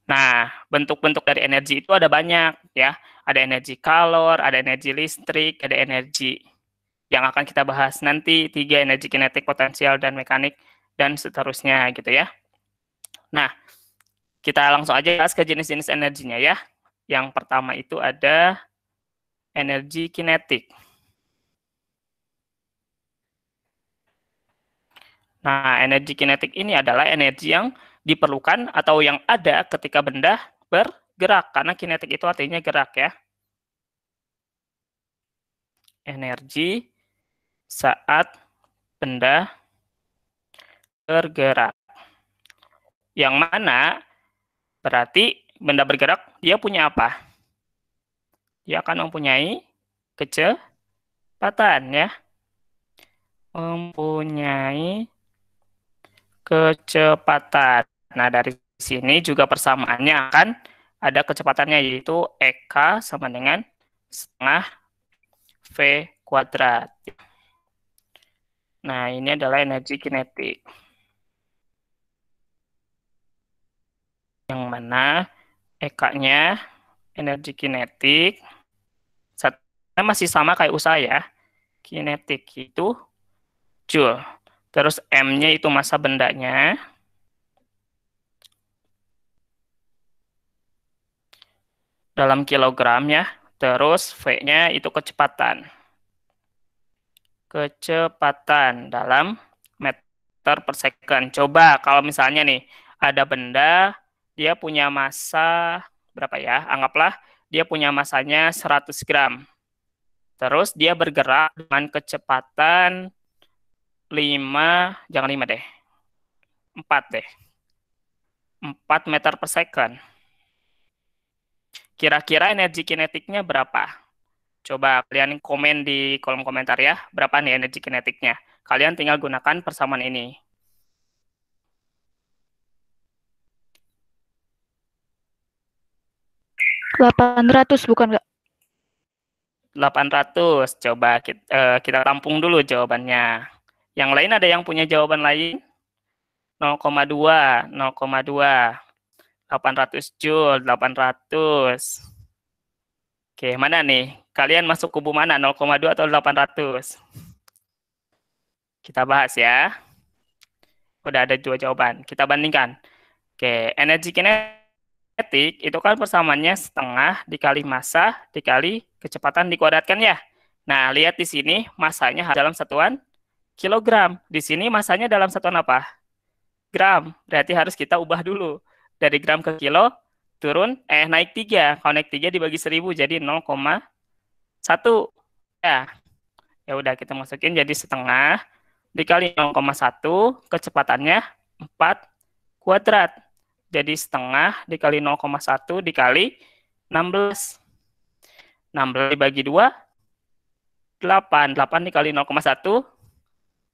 Nah, bentuk-bentuk dari energi itu ada banyak ya. Ada energi kalor, ada energi listrik, ada energi yang akan kita bahas nanti, 3 energi kinetik, potensial, dan mekanik, dan seterusnya gitu ya. Nah, kita langsung aja bahas ke jenis-jenis energinya ya. Yang pertama itu ada energi kinetik. Nah, energi kinetik ini adalah energi yang diperlukan atau yang ada ketika benda bergerak, karena kinetik itu artinya gerak ya. Energi saat benda bergerak. Yang mana berarti benda bergerak dia punya apa? Dia akan mempunyai kecepatan ya. Mempunyai kecepatan. Nah, dari sini juga persamaannya akan ada kecepatannya, yaitu EK sama dengan setengah V kuadrat. Nah, ini adalah energi kinetik. Yang mana EK-nya, energi kinetik, satunya masih sama kayak usaha ya. Kinetik itu Joule. Terus M-nya itu massa bendanya. Dalam kilogram ya. Terus V-nya itu kecepatan. Kecepatan dalam meter per second. Coba kalau misalnya nih, ada benda, dia punya massa, berapa ya? Anggaplah dia punya massanya 100 gram. Terus dia bergerak dengan kecepatan 5, jangan 5 deh. 4 deh. 4 meter per second. Kira-kira energi kinetiknya berapa? Coba kalian komen di kolom komentar ya, berapa nih energi kinetiknya. Kalian tinggal gunakan persamaan ini. 800 bukan nggak? 800. Coba kita tampung dulu jawabannya. Yang lain ada yang punya jawaban lain? 0,2, 0,2. 800 Joule, 800. Oke, mana nih? Kalian masuk kubu mana? 0,2 atau 800? Kita bahas ya. Udah ada 2 jawaban. Kita bandingkan. Oke, energi kinetik itu kan persamaannya setengah dikali massa dikali kecepatan dikuadratkan ya. Nah, lihat di sini massanya dalam satuan kilogram. Di sini massanya dalam satuan apa? Gram. Berarti harus kita ubah dulu. Dari gram ke kilo turun naik 3. Kalau naik 3 dibagi 1000 jadi 0,1. Ya. Ya udah kita masukin jadi setengah dikali 0,1, kecepatannya 4 kuadrat. Jadi setengah dikali 0,1 dikali 16. 16 dibagi 2, 8. 8 dikali 0,1,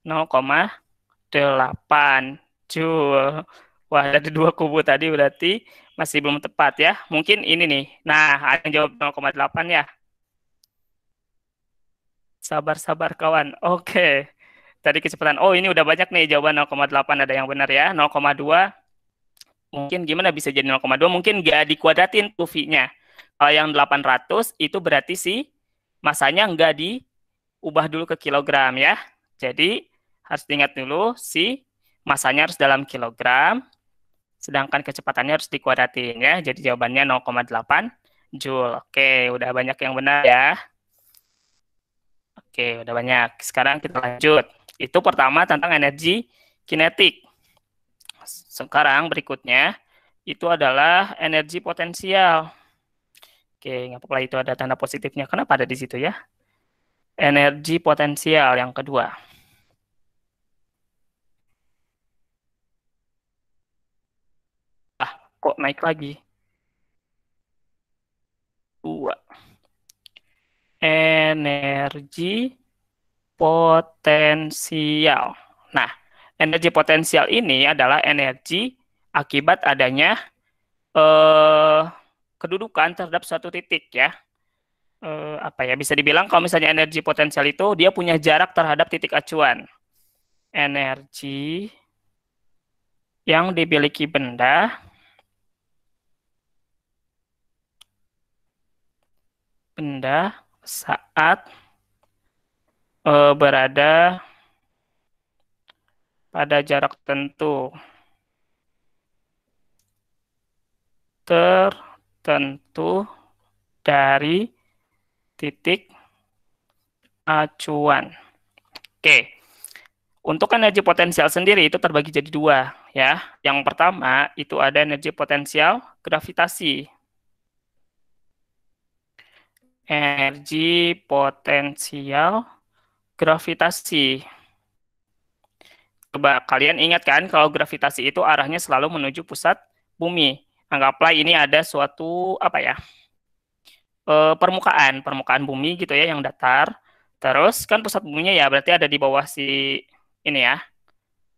0,8 Joule. Wah, dari 2 kubu tadi berarti masih belum tepat ya. Mungkin ini nih. Nah, ada yang jawab 0,8 ya. Sabar-sabar kawan. Oke. Tadi kecepatan. Oh, ini udah banyak nih jawaban 0,8 ada yang benar ya. 0,2 mungkin gimana bisa jadi 0,2? Mungkin nggak dikuadratin tuh V-nya. Kalau yang 800 itu berarti sih masanya nggak diubah dulu ke kilogram ya. Jadi harus diingat dulu si masanya harus dalam kilogram, sedangkan kecepatannya harus dikuadratin ya. Jadi jawabannya 0,8 Joule. Oke, udah banyak yang benar ya. Oke, udah banyak. Sekarang kita lanjut. Itu pertama tentang energi kinetik. Sekarang berikutnya itu adalah energi potensial. Oke, nggak apa-apa itu ada tanda positifnya. Kenapa ada di situ ya? Energi potensial yang kedua. Kok naik lagi? 2. Energi potensial. Nah, energi potensial ini adalah energi akibat adanya kedudukan terhadap suatu titik ya. Apa ya, bisa dibilang kalau misalnya energi potensial itu dia punya jarak terhadap titik acuan. Energi yang dimiliki benda saat berada pada jarak tertentu dari titik acuan. Oke. Untuk energi potensial sendiri itu terbagi jadi dua, ya. Yang pertama itu ada energi potensial gravitasi. Energi potensial gravitasi. Coba kalian ingat kan kalau gravitasi itu arahnya selalu menuju pusat bumi. Anggaplah ini ada suatu permukaan bumi gitu ya yang datar. Terus kan pusat buminya ya berarti ada di bawah si ini ya.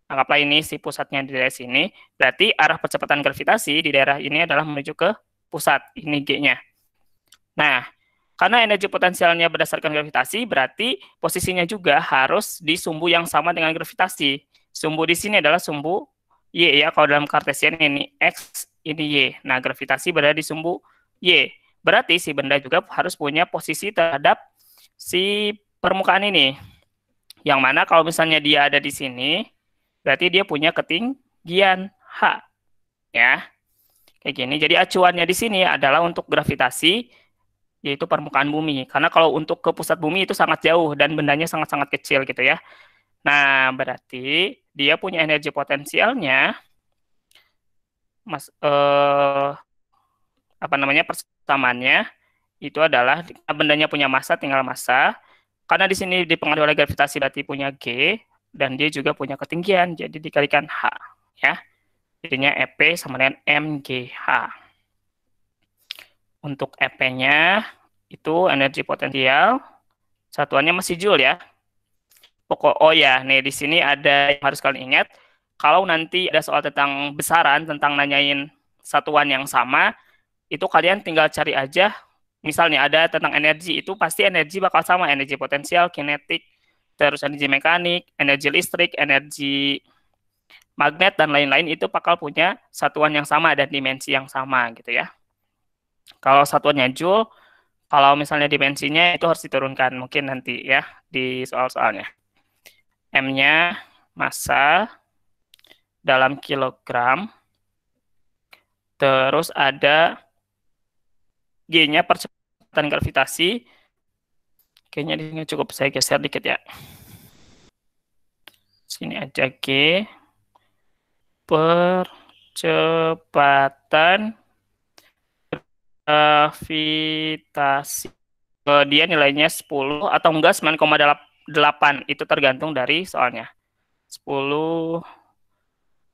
Anggaplah ini si pusatnya di daerah sini. Berarti arah percepatan gravitasi di daerah ini adalah menuju ke pusat, ini G-nya. Nah, karena energi potensialnya berdasarkan gravitasi, berarti posisinya juga harus di sumbu yang sama dengan gravitasi. Sumbu di sini adalah sumbu Y ya, kalau dalam Cartesian ini X, ini Y. Nah, gravitasi berada di sumbu Y. Berarti si benda juga harus punya posisi terhadap si permukaan ini. Yang mana kalau misalnya dia ada di sini, berarti dia punya ketinggian H. Ya. Kayak gini. Jadi acuannya di sini adalah untuk gravitasi, yaitu permukaan bumi. Karena kalau untuk ke pusat bumi itu sangat jauh dan bendanya sangat-sangat kecil gitu ya. Nah, berarti dia punya energi potensialnya persamaannya itu adalah bendanya punya massa tinggal massa. Karena di sini dipengaruhi oleh gravitasi berarti punya G dan dia juga punya ketinggian, jadi dikalikan H ya. Jadinya EP sama dengan mGh. Untuk EP-nya itu energi potensial, satuannya masih joule ya. Oh ya, nih di sini ada yang harus kalian ingat. Kalau nanti ada soal tentang besaran, tentang nanyain satuan yang sama, itu kalian tinggal cari aja. Misalnya ada tentang energi, itu pasti energi bakal sama. Energi potensial, kinetik, terus energi mekanik, energi listrik, energi magnet, dan lain-lain itu bakal punya satuan yang sama dan dimensi yang sama gitu ya. Kalau satuannya joule, kalau misalnya dimensinya itu harus diturunkan mungkin nanti ya di soal-soalnya. M-nya massa dalam kilogram. Terus ada G-nya percepatan gravitasi. Kayaknya ini cukup saya geser dikit ya. Sini aja G. Percepatan gravitasi. Dia nilainya 10 atau enggak 9,8. Itu tergantung dari soalnya. 10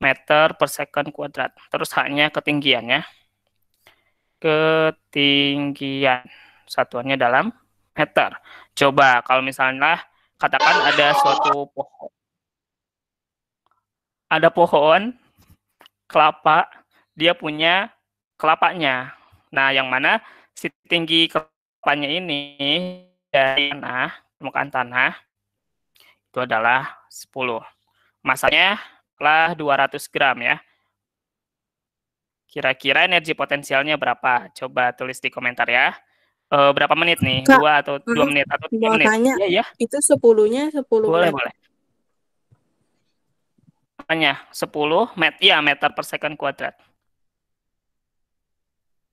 meter per second kuadrat. Terus H-nya ketinggiannya. Ketinggian. Satuannya dalam meter. Coba kalau misalnya katakan ada suatu pohon. Ada pohon kelapa, dia punya kelapanya. Nah, yang mana si tinggi kelapanya ini dari tanah, permukaan tanah, itu adalah 10. Masanya adalah 200 gram ya. Kira-kira energi potensialnya berapa? Coba tulis di komentar ya. Berapa menit nih? Kak, 2 atau 2 menit atau 3 mau menit? tanya, Iya, ya. itu 10-nya 10 Boleh, meter. boleh. Makanya 10 meter, ya, meter per second kuadrat.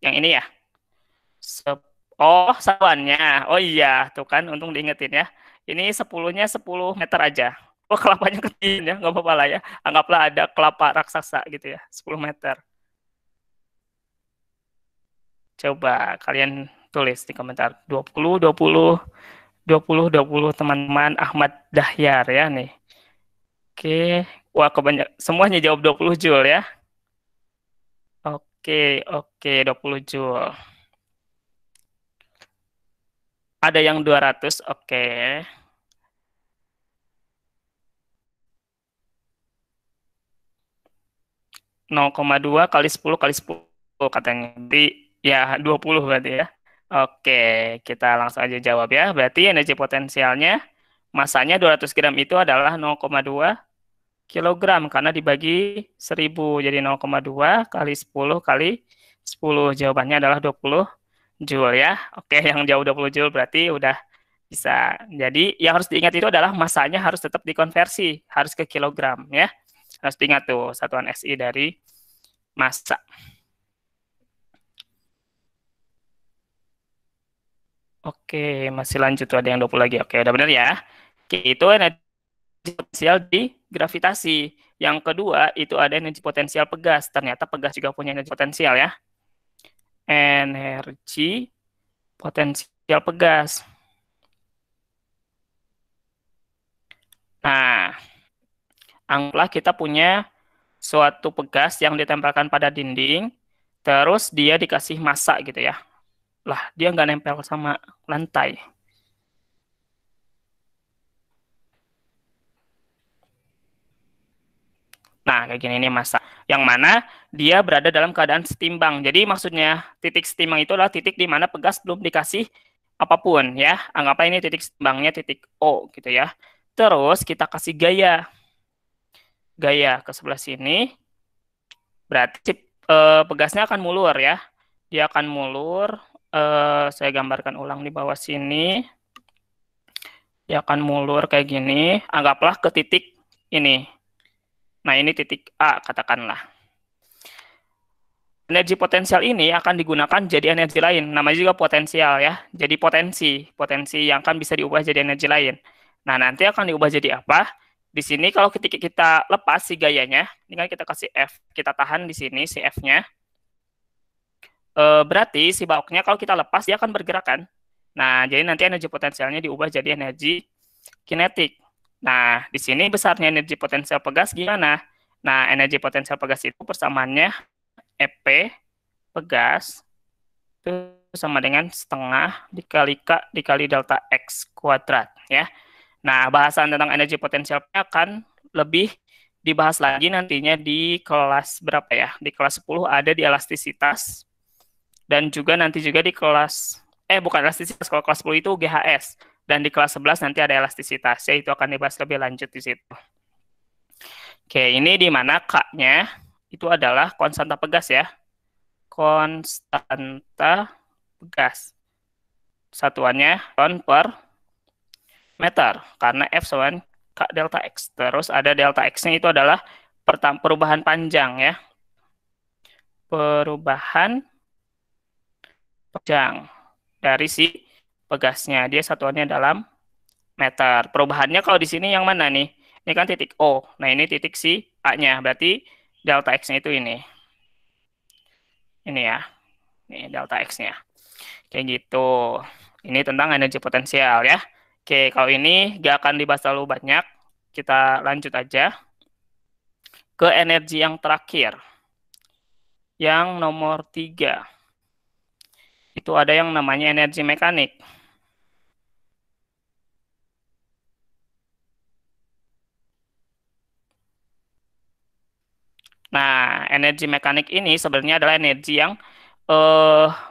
Yang ini ya. Oh, satuannya. Oh iya, tuh kan, untung diingetin ya. Ini 10-nya 10 meter aja. Oh, kelapanya kecil ya, nggak apa-apa lah ya. Anggaplah ada kelapa raksasa gitu ya, 10 meter. Coba kalian tulis di komentar 20 teman-teman Ahmad Dahyar ya nih. Oke, wah semuanya jawab 20 joule ya. Oke, 20 joule. Ada yang 200, oke. .2 kali 10 kali 10 katanya. Jadi ya 20 berarti ya. Oke, kita langsung aja jawab ya. Berarti energi potensialnya masanya 200 gram itu adalah 0,2 kilogram karena dibagi 1000. Jadi 0,2 kali 10 kali 10. Jawabannya adalah 20 joule ya. Oke, yang jauh 20 joule berarti udah bisa. Jadi yang harus diingat itu adalah masanya harus tetap dikonversi, harus ke kilogram ya. Harus diingat tuh satuan SI dari massa. Oke, masih lanjut tuh, ada yang 20 lagi. Oke, udah benar ya. Oke, itu energi potensial di gravitasi. Yang kedua, itu ada energi potensial pegas. Ternyata pegas juga punya energi potensial ya. Energi potensial pegas. Nah, anggaplah kita punya suatu pegas yang ditempelkan pada dinding, terus dia dikasih massa gitu ya. Lah, dia nggak nempel sama lantai. Nah, kayak gini nih massa. Yang mana dia berada dalam keadaan setimbang. Jadi maksudnya titik setimbang itu adalah titik di mana pegas belum dikasih apapun ya. Anggaplah ini titik setimbangnya titik O gitu ya. Terus kita kasih gaya. Gaya ke sebelah sini. Berarti pegasnya akan mulur ya. Dia akan mulur. Saya gambarkan ulang di bawah sini. Dia akan mulur kayak gini. Anggaplah ke titik ini. Nah, ini titik A, katakanlah. Energi potensial ini akan digunakan jadi energi lain. Namanya juga potensial ya. Jadi potensi yang akan bisa diubah jadi energi lain. Nah, nanti akan diubah jadi apa? Di sini kalau ketika kita lepas si gayanya, ini kan kita kasih F, kita tahan di sini si F-nya. Berarti si baloknya kalau kita lepas dia akan bergerak kan. Nah, jadi nanti energi potensialnya diubah jadi energi kinetik. Nah, di sini besarnya energi potensial pegas gimana? Nah, energi potensial pegas itu persamaannya EP pegas itu sama dengan setengah dikali K dikali delta X kuadrat ya. Nah, bahasan tentang energi potensial akan lebih dibahas lagi nantinya di kelas berapa ya? Di kelas 10 ada di elastisitas dan juga nanti juga di kelas bukan elastisitas, kalau kelas 10 itu GHS dan di kelas 11 nanti ada elastisitas ya, itu akan dibahas lebih lanjut di situ. Oke, ini di mana K-nya itu adalah konstanta pegas ya. Konstanta pegas. Satuannya ton per meter, karena F sama K delta X. Terus ada delta X-nya itu adalah perubahan panjang ya. Perubahan panjang dari si pegasnya. Dia satuannya dalam meter. Perubahannya kalau di sini yang mana nih? Ini kan titik O. Nah, ini titik si A-nya. Berarti delta X-nya itu ini. Ini ya. Ini delta X-nya. Kayak gitu. Ini tentang energi potensial ya. Oke, kalau ini gak akan dibahas terlalu banyak. Kita lanjut aja ke energi yang terakhir. Yang nomor 3. Itu ada yang namanya energi mekanik. Nah, energi mekanik ini sebenarnya adalah energi yang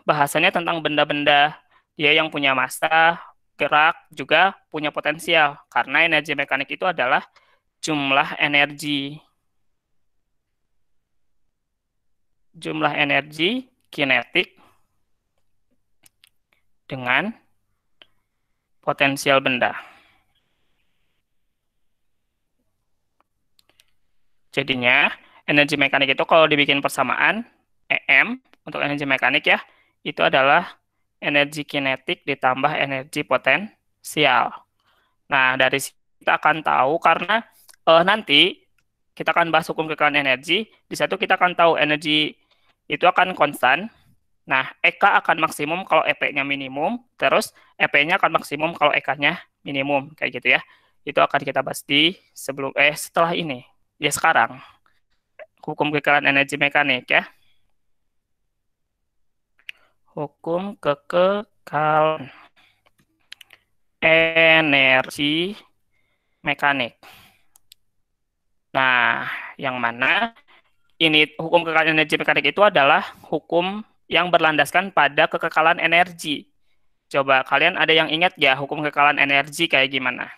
bahasanya tentang benda-benda dia yang punya massa, gerak, juga punya potensial. Karena energi mekanik itu adalah jumlah energi kinetik dengan potensial benda. Jadinya, energi mekanik itu kalau dibikin persamaan, EM untuk energi mekanik ya, itu adalah energi kinetik ditambah energi potensial. Nah, dari sini kita akan tahu karena nanti kita akan bahas hukum kekayaan energi, di situ kita akan tahu energi itu akan konstan. Nah, EK akan maksimum kalau EP-nya minimum, terus EP-nya akan maksimum kalau EK-nya minimum, kayak gitu ya. Itu akan kita bahas di setelah ini. Ya sekarang, hukum kekayaan energi mekanik ya. Hukum kekekalan energi mekanik. Nah, yang mana ini hukum kekekalan energi mekanik itu adalah hukum yang berlandaskan pada kekekalan energi. Coba kalian ada yang ingat ya hukum kekekalan energi kayak gimana?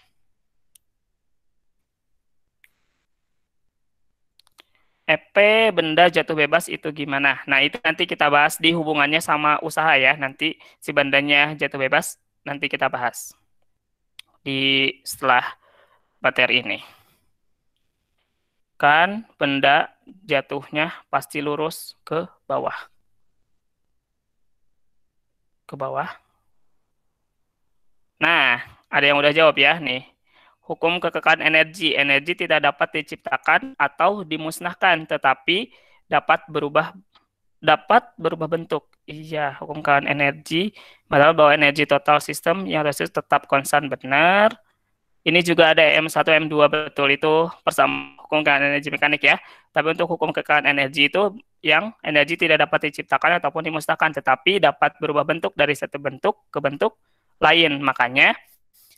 EP benda jatuh bebas itu gimana? Nah, itu nanti kita bahas di hubungannya sama usaha ya. Nanti si bandanya jatuh bebas, nanti kita bahas di setelah materi ini. Kan benda jatuhnya pasti lurus ke bawah. Ke bawah. Nah, ada yang udah jawab ya nih. Hukum kekekalan energi. Energi tidak dapat diciptakan atau dimusnahkan, tetapi dapat berubah bentuk. Iya, hukum kekekalan energi. Padahal bahwa energi total sistem yang resist tetap konstan, benar. Ini juga ada M1, M2, betul, itu persamaan hukum kekekalan energi mekanik ya. Tapi untuk hukum kekekalan energi itu yang energi tidak dapat diciptakan ataupun dimusnahkan, tetapi dapat berubah bentuk dari satu bentuk ke bentuk lain. Makanya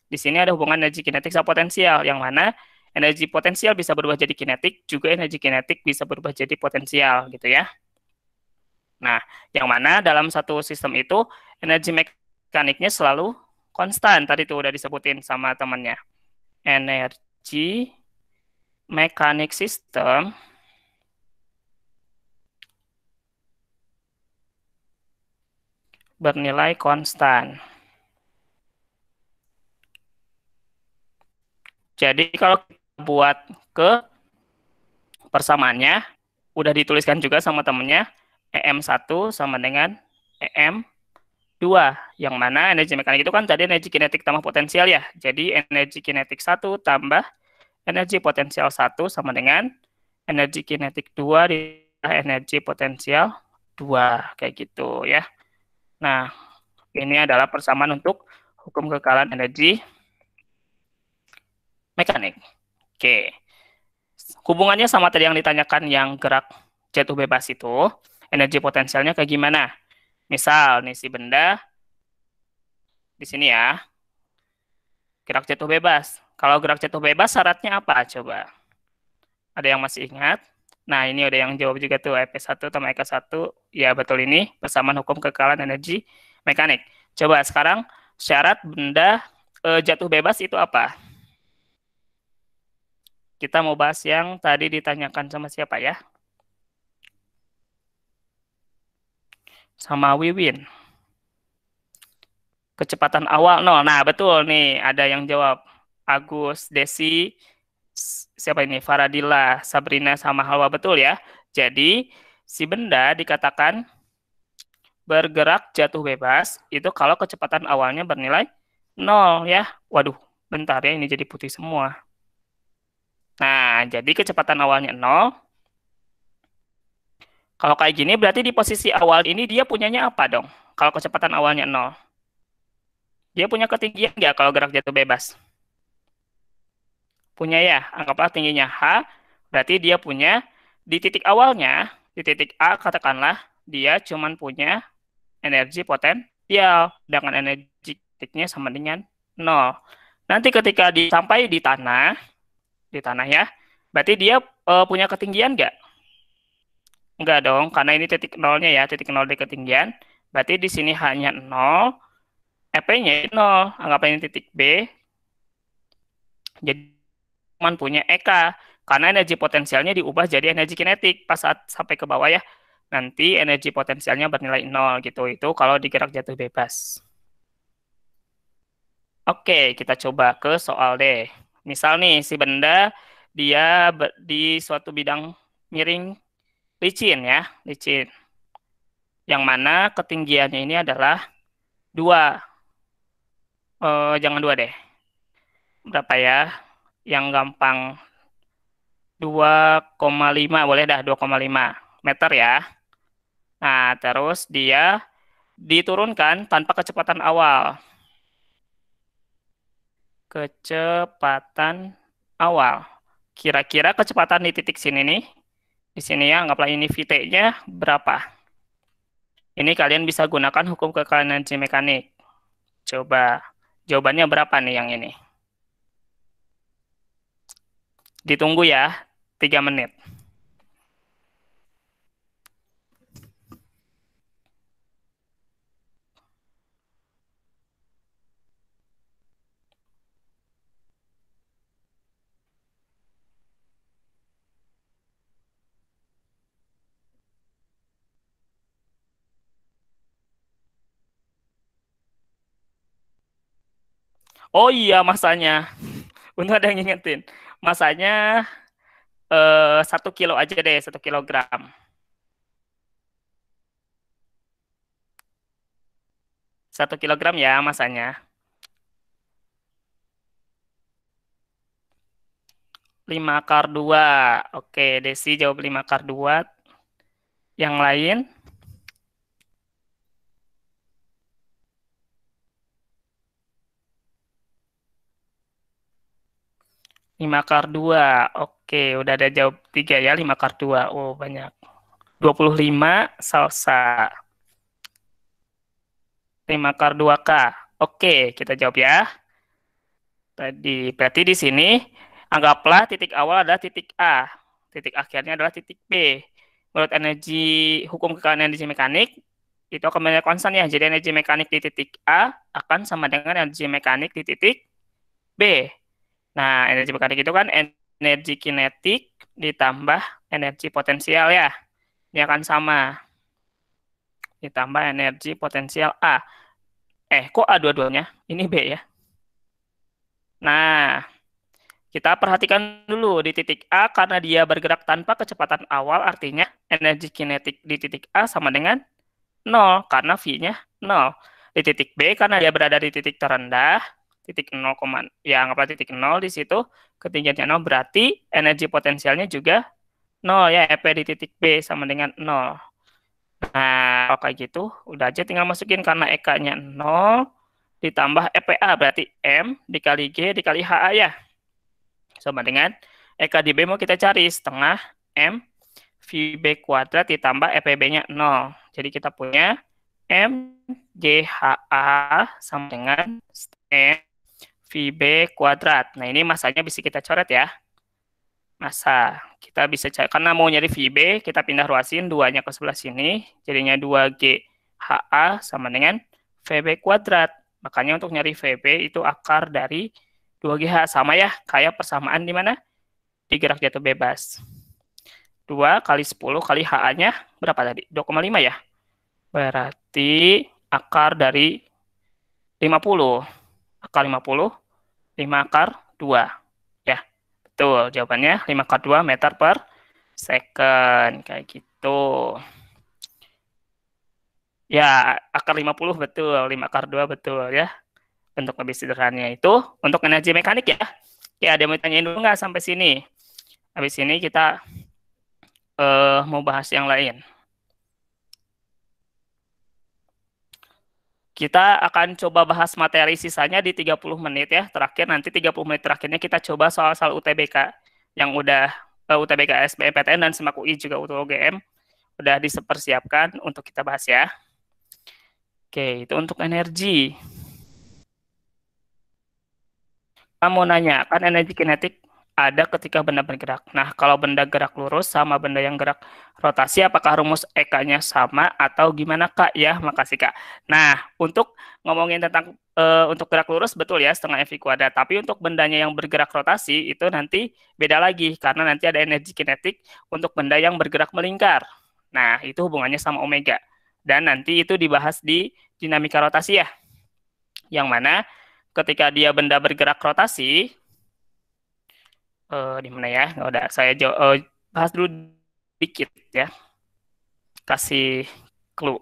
di sini ada hubungan energi kinetik sama potensial, yang mana energi potensial bisa berubah jadi kinetik, juga energi kinetik bisa berubah jadi potensial, gitu ya. Nah, yang mana dalam satu sistem itu energi mekaniknya selalu konstan. Tadi tuh udah disebutin sama temannya. Energi mekanik sistem bernilai konstan. Jadi kalau kita buat ke persamaannya, udah dituliskan juga sama temennya, EM1 sama dengan EM2, yang mana energi mekanik itu kan tadi energi kinetik tambah potensial ya. Jadi energi kinetik 1 tambah energi potensial 1 sama dengan energi kinetik 2 ditambah energi potensial 2, kayak gitu ya. Nah, ini adalah persamaan untuk hukum kekekalan energi mekanik. Oke. Hubungannya sama tadi yang ditanyakan yang gerak jatuh bebas itu, energi potensialnya kayak gimana? Misal nih si benda di sini ya, gerak jatuh bebas. Kalau gerak jatuh bebas syaratnya apa? Coba. Ada yang masih ingat? Nah, ini ada yang jawab juga tuh, EP1 tambah EK1. Ya, betul, ini persamaan hukum kekekalan energi mekanik. Coba sekarang syarat benda jatuh bebas itu apa? Kita mau bahas yang tadi ditanyakan sama siapa ya? Sama Wiwin. Kecepatan awal 0. Nah, betul nih, ada yang jawab. Agus, Desi, siapa ini? Faradila, Sabrina, sama Halwa, betul ya. Jadi, si benda dikatakan bergerak jatuh bebas itu kalau kecepatan awalnya bernilai 0 ya. Waduh, bentar ya, ini jadi putih semua. Nah, jadi kecepatan awalnya 0. Kalau kayak gini berarti di posisi awal ini dia punyanya apa dong? Kalau kecepatan awalnya 0. Dia punya ketinggian nggak kalau gerak jatuh bebas? Punya ya, anggaplah tingginya H, berarti dia punya di titik awalnya, di titik A katakanlah, dia cuman punya energi potensial, dengan energi titiknya sama dengan 0. Nanti ketika sampai di tanah ya, berarti dia punya ketinggian nggak? Enggak dong, karena ini titik nolnya ya, titik nol di ketinggian. Berarti di sini hanya 0, EP-nya 0, anggap ini titik B. Jadi cuma punya EK, karena energi potensialnya diubah jadi energi kinetik pas saat sampai ke bawah ya. Nanti energi potensialnya bernilai 0 gitu. Itu kalau digerak jatuh bebas. Oke, kita coba ke soal D. Misal nih, si benda dia di suatu bidang miring licin ya, licin. Yang mana ketinggiannya ini adalah 2. Jangan 2 deh. Berapa ya? Yang gampang 2,5, boleh dah 2,5 meter ya. Nah, terus dia diturunkan tanpa kecepatan awal. Kecepatan awal. Kira-kira kecepatan di titik sini nih, di sini ya, anggaplah ini VT-nya berapa? Ini kalian bisa gunakan hukum kekekalan energi mekanik. Coba, jawabannya berapa nih yang ini? Ditunggu ya, 3 menit. Oh iya, masanya. Untuk ada yang ngingetin. Masanya 1 kilo aja deh, 1 kilogram. 1 kilogram ya masanya. 5/2. Oke, Desi jawab 5/2. Yang lain? Lima kar 2. Oke, udah ada jawab 3 ya, 5/2. Oh, banyak. 25 salsa. 5/2K. Oke, kita jawab ya. Tadi berarti di sini anggaplah titik awal adalah titik A. Titik akhirnya adalah titik B. Menurut hukum kekayaan energi mekanik, itu akan menjadi konstan ya. Jadi energi mekanik di titik A akan sama dengan energi mekanik di titik B. Nah, energi mekanik itu kan energi kinetik ditambah energi potensial ya. Ini akan sama. Ditambah energi potensial A. Kok A dua-duanya? Ini B ya. Nah, kita perhatikan dulu di titik A karena dia bergerak tanpa kecepatan awal, artinya energi kinetik di titik A sama dengan 0 karena V-nya 0. Di titik B karena dia berada di titik terendah, titik 0, ya anggaplah titik 0 di situ, ketinggiannya 0 berarti energi potensialnya juga 0 ya, EP di titik B sama dengan 0. Nah, kalau kayak gitu, udah aja tinggal masukin karena EK-nya 0, ditambah EPA berarti M dikali G dikali HA ya. Sama dengan EK di B mau kita cari setengah M VB kuadrat ditambah EPB-nya 0. Jadi kita punya M GHA sama dengan M VB kuadrat. Nah, ini masanya bisa kita coret ya. Masa kita bisa cari, karena mau nyari VB, kita pindah ruasin 2-nya ke sebelah sini, jadinya 2GHA sama dengan VB kuadrat. Makanya untuk nyari VB itu akar dari 2GH, sama ya, kayak persamaan di mana? Di gerak jatuh bebas. 2 kali 10 kali HA-nya berapa tadi? 2,5 ya? Berarti akar dari 50. Akar 50, 5 akar 2. Ya, betul. Jawabannya 5/2 meter per second. Kayak gitu. Ya, akar 50 betul. 5/2 betul ya. Untuk lebih sederhananya itu untuk energi mekanik ya. Ya, ada yang mau tanyain dulu nggak sampai sini? Habis ini kita mau bahas yang lain. Kita akan coba bahas materi sisanya di 30 menit ya. Terakhir nanti 30 menit terakhirnya kita coba soal-soal UTBK yang udah UTBK SBMPTN dan SEMAK UI juga UTUGM udah dipersiapkan untuk kita bahas ya. Oke, itu untuk energi. Kamu nanya, kan energi kinetik ada ketika benda bergerak. Nah, kalau benda gerak lurus sama benda yang gerak rotasi, apakah rumus EK-nya sama atau gimana, Kak? Ya, makasih, Kak. Nah, untuk ngomongin tentang untuk gerak lurus, betul ya, setengah FI kuadrat. Tapi untuk bendanya yang bergerak rotasi, itu nanti beda lagi, karena nanti ada energi kinetik untuk benda yang bergerak melingkar. Nah, itu hubungannya sama omega. Dan nanti itu dibahas di dinamika rotasi ya. Yang mana ketika dia benda bergerak rotasi, di mana ya? Nggak udah, saya bahas dulu dikit ya. Kasih clue.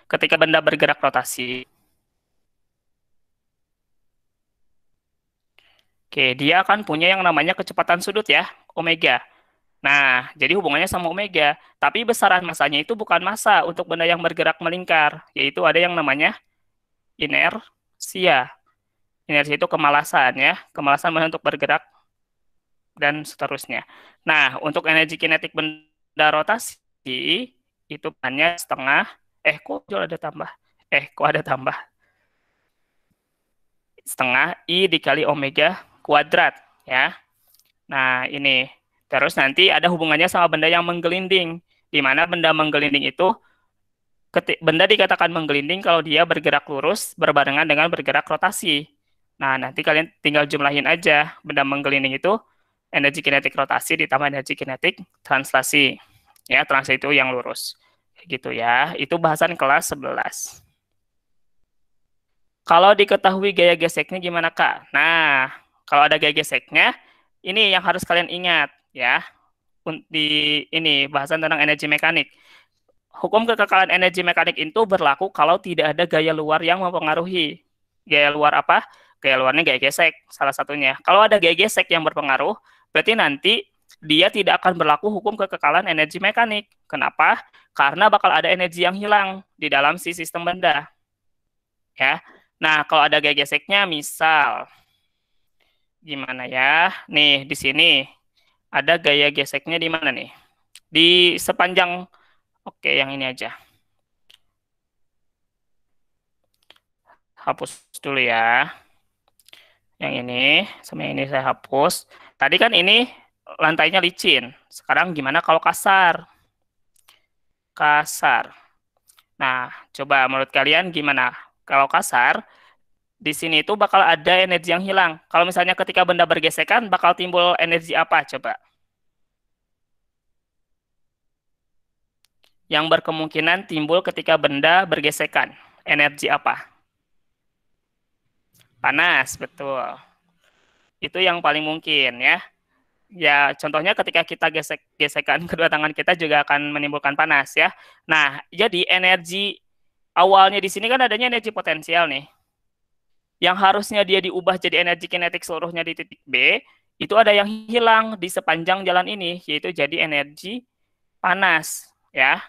Ketika benda bergerak rotasi, oke, dia akan punya yang namanya kecepatan sudut ya, omega. Nah, jadi hubungannya sama omega. Tapi besaran masanya itu bukan massa untuk benda yang bergerak melingkar, yaitu ada yang namanya inersia. Inersia itu kemalasan ya, kemalasan benda untuk bergerak dan seterusnya. Nah, untuk energi kinetik benda rotasi itu hanya setengah, kok ada tambah? Kok ada tambah? Setengah I dikali omega kuadrat ya. Nah, ini. Terus nanti ada hubungannya sama benda yang menggelinding, di mana benda menggelinding itu benda dikatakan menggelinding kalau dia bergerak lurus berbarengan dengan bergerak rotasi. Nah, nanti kalian tinggal jumlahin aja. Benda menggelinding itu energi kinetik rotasi ditambah energi kinetik translasi. Ya, translasi itu yang lurus. Gitu ya. Itu bahasan kelas 11. Kalau diketahui gaya geseknya gimana, Kak? Nah, kalau ada gaya geseknya, ini yang harus kalian ingat ya. Di ini bahasan tentang energi mekanik. Hukum kekekalan energi mekanik itu berlaku kalau tidak ada gaya luar yang mempengaruhi. Gaya luar apa? Gaya luarnya gaya gesek, salah satunya. Kalau ada gaya gesek yang berpengaruh, berarti nanti dia tidak akan berlaku hukum kekekalan energi mekanik. Kenapa? Karena bakal ada energi yang hilang di dalam si sistem benda. Ya. Nah, kalau ada gaya geseknya, misal gimana ya? Nih, di sini ada gaya geseknya di mana nih? Di sepanjang, oke, yang ini aja. Hapus dulu ya. Yang ini, sama yang ini saya hapus. Tadi kan ini lantainya licin. Sekarang gimana kalau kasar? Kasar. Nah, coba menurut kalian gimana? Kalau kasar, di sini itu bakal ada energi yang hilang. Kalau misalnya ketika benda bergesekan, bakal timbul energi apa? Coba. Yang berkemungkinan timbul ketika benda bergesekan. Energi apa? Panas, betul. Itu yang paling mungkin ya. Ya, contohnya ketika kita gesekan kedua tangan kita juga akan menimbulkan panas ya. Nah, jadi energi awalnya di sini kan adanya energi potensial nih. Yang harusnya dia diubah jadi energi kinetik seluruhnya di titik B, itu ada yang hilang di sepanjang jalan ini, yaitu jadi energi panas ya.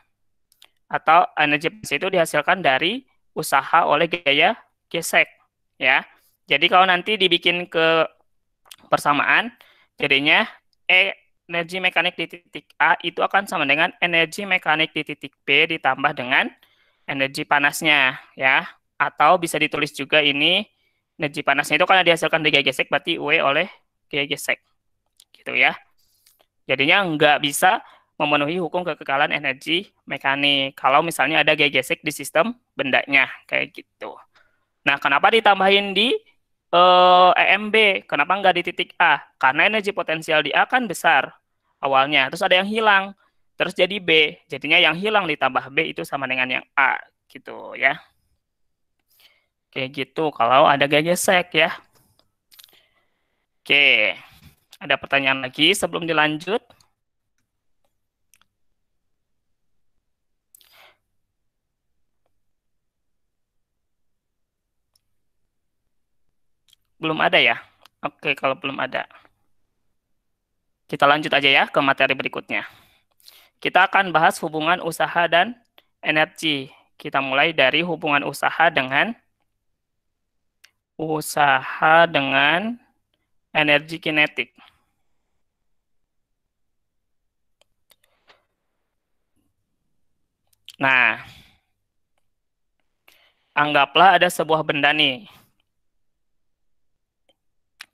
Atau energi panas itu dihasilkan dari usaha oleh gaya gesek ya. Jadi kalau nanti dibikin ke persamaan, jadinya energi mekanik di titik A itu akan sama dengan energi mekanik di titik B ditambah dengan energi panasnya ya. Atau bisa ditulis juga ini energi panasnya itu karena dihasilkan dari gaya gesek berarti W oleh gaya gesek. Gitu ya. Jadinya nggak bisa memenuhi hukum kekekalan energi mekanik kalau misalnya ada gaya gesek di sistem bendanya kayak gitu. Nah, kenapa ditambahin di EMB, kenapa nggak di titik A? Karena energi potensial di A kan besar awalnya, terus ada yang hilang, terus jadi B, jadinya yang hilang ditambah B itu sama dengan yang A, gitu ya. Kayak gitu, kalau ada gaya gesek ya. Oke, ada pertanyaan lagi sebelum dilanjut? Belum ada ya? Oke, kalau belum ada. Kita lanjut aja ya ke materi berikutnya. Kita akan bahas hubungan usaha dan energi. Kita mulai dari hubungan usaha dengan energi kinetik. Nah, anggaplah ada sebuah benda nih.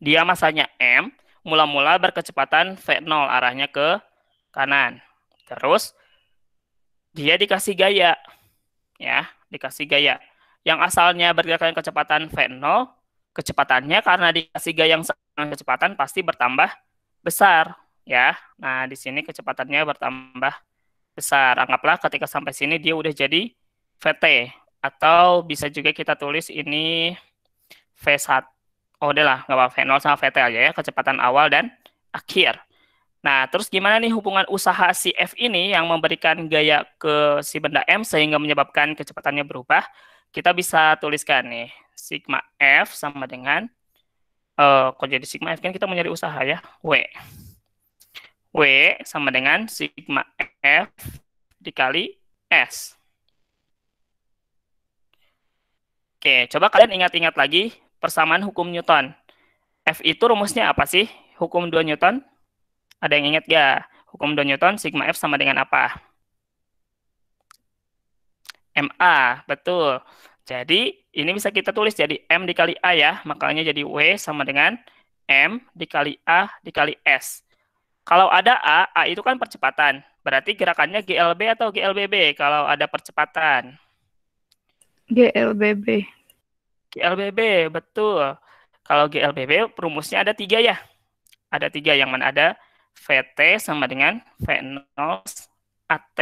Dia masanya M, mula-mula berkecepatan V0 arahnya ke kanan. Terus dia dikasih gaya. Ya, dikasih gaya. Yang asalnya bergerak dengan kecepatan V0, kecepatannya karena dikasih gaya yang sama kecepatan pasti bertambah besar, ya. Nah, di sini kecepatannya bertambah besar. Anggaplah ketika sampai sini dia udah jadi VT. Atau bisa juga kita tulis ini V1. Oh, udah lah, nggak apa-apa, V0 sama VT aja ya, kecepatan awal dan akhir. Nah, terus gimana nih hubungan usaha si F ini yang memberikan gaya ke si benda M sehingga menyebabkan kecepatannya berubah? Kita bisa tuliskan nih, sigma F sama dengan, kok jadi sigma F kan kita mau nyari usaha ya, W. W sama dengan sigma F dikali S. Oke, coba kalian ingat-ingat lagi persamaan hukum Newton. F itu rumusnya apa sih? Hukum 2 Newton? Ada yang ingat gak? Hukum 2 Newton, sigma F sama dengan apa? MA, betul. Jadi, ini bisa kita tulis jadi M dikali A ya. Makanya jadi W sama dengan M dikali A dikali S. Kalau ada A itu kan percepatan. Berarti gerakannya GLB atau GLBB kalau ada percepatan? GLBB. GLBB, betul. Kalau GLBB rumusnya ada 3 ya. Ada 3 yang mana ada VT sama dengan V0 AT.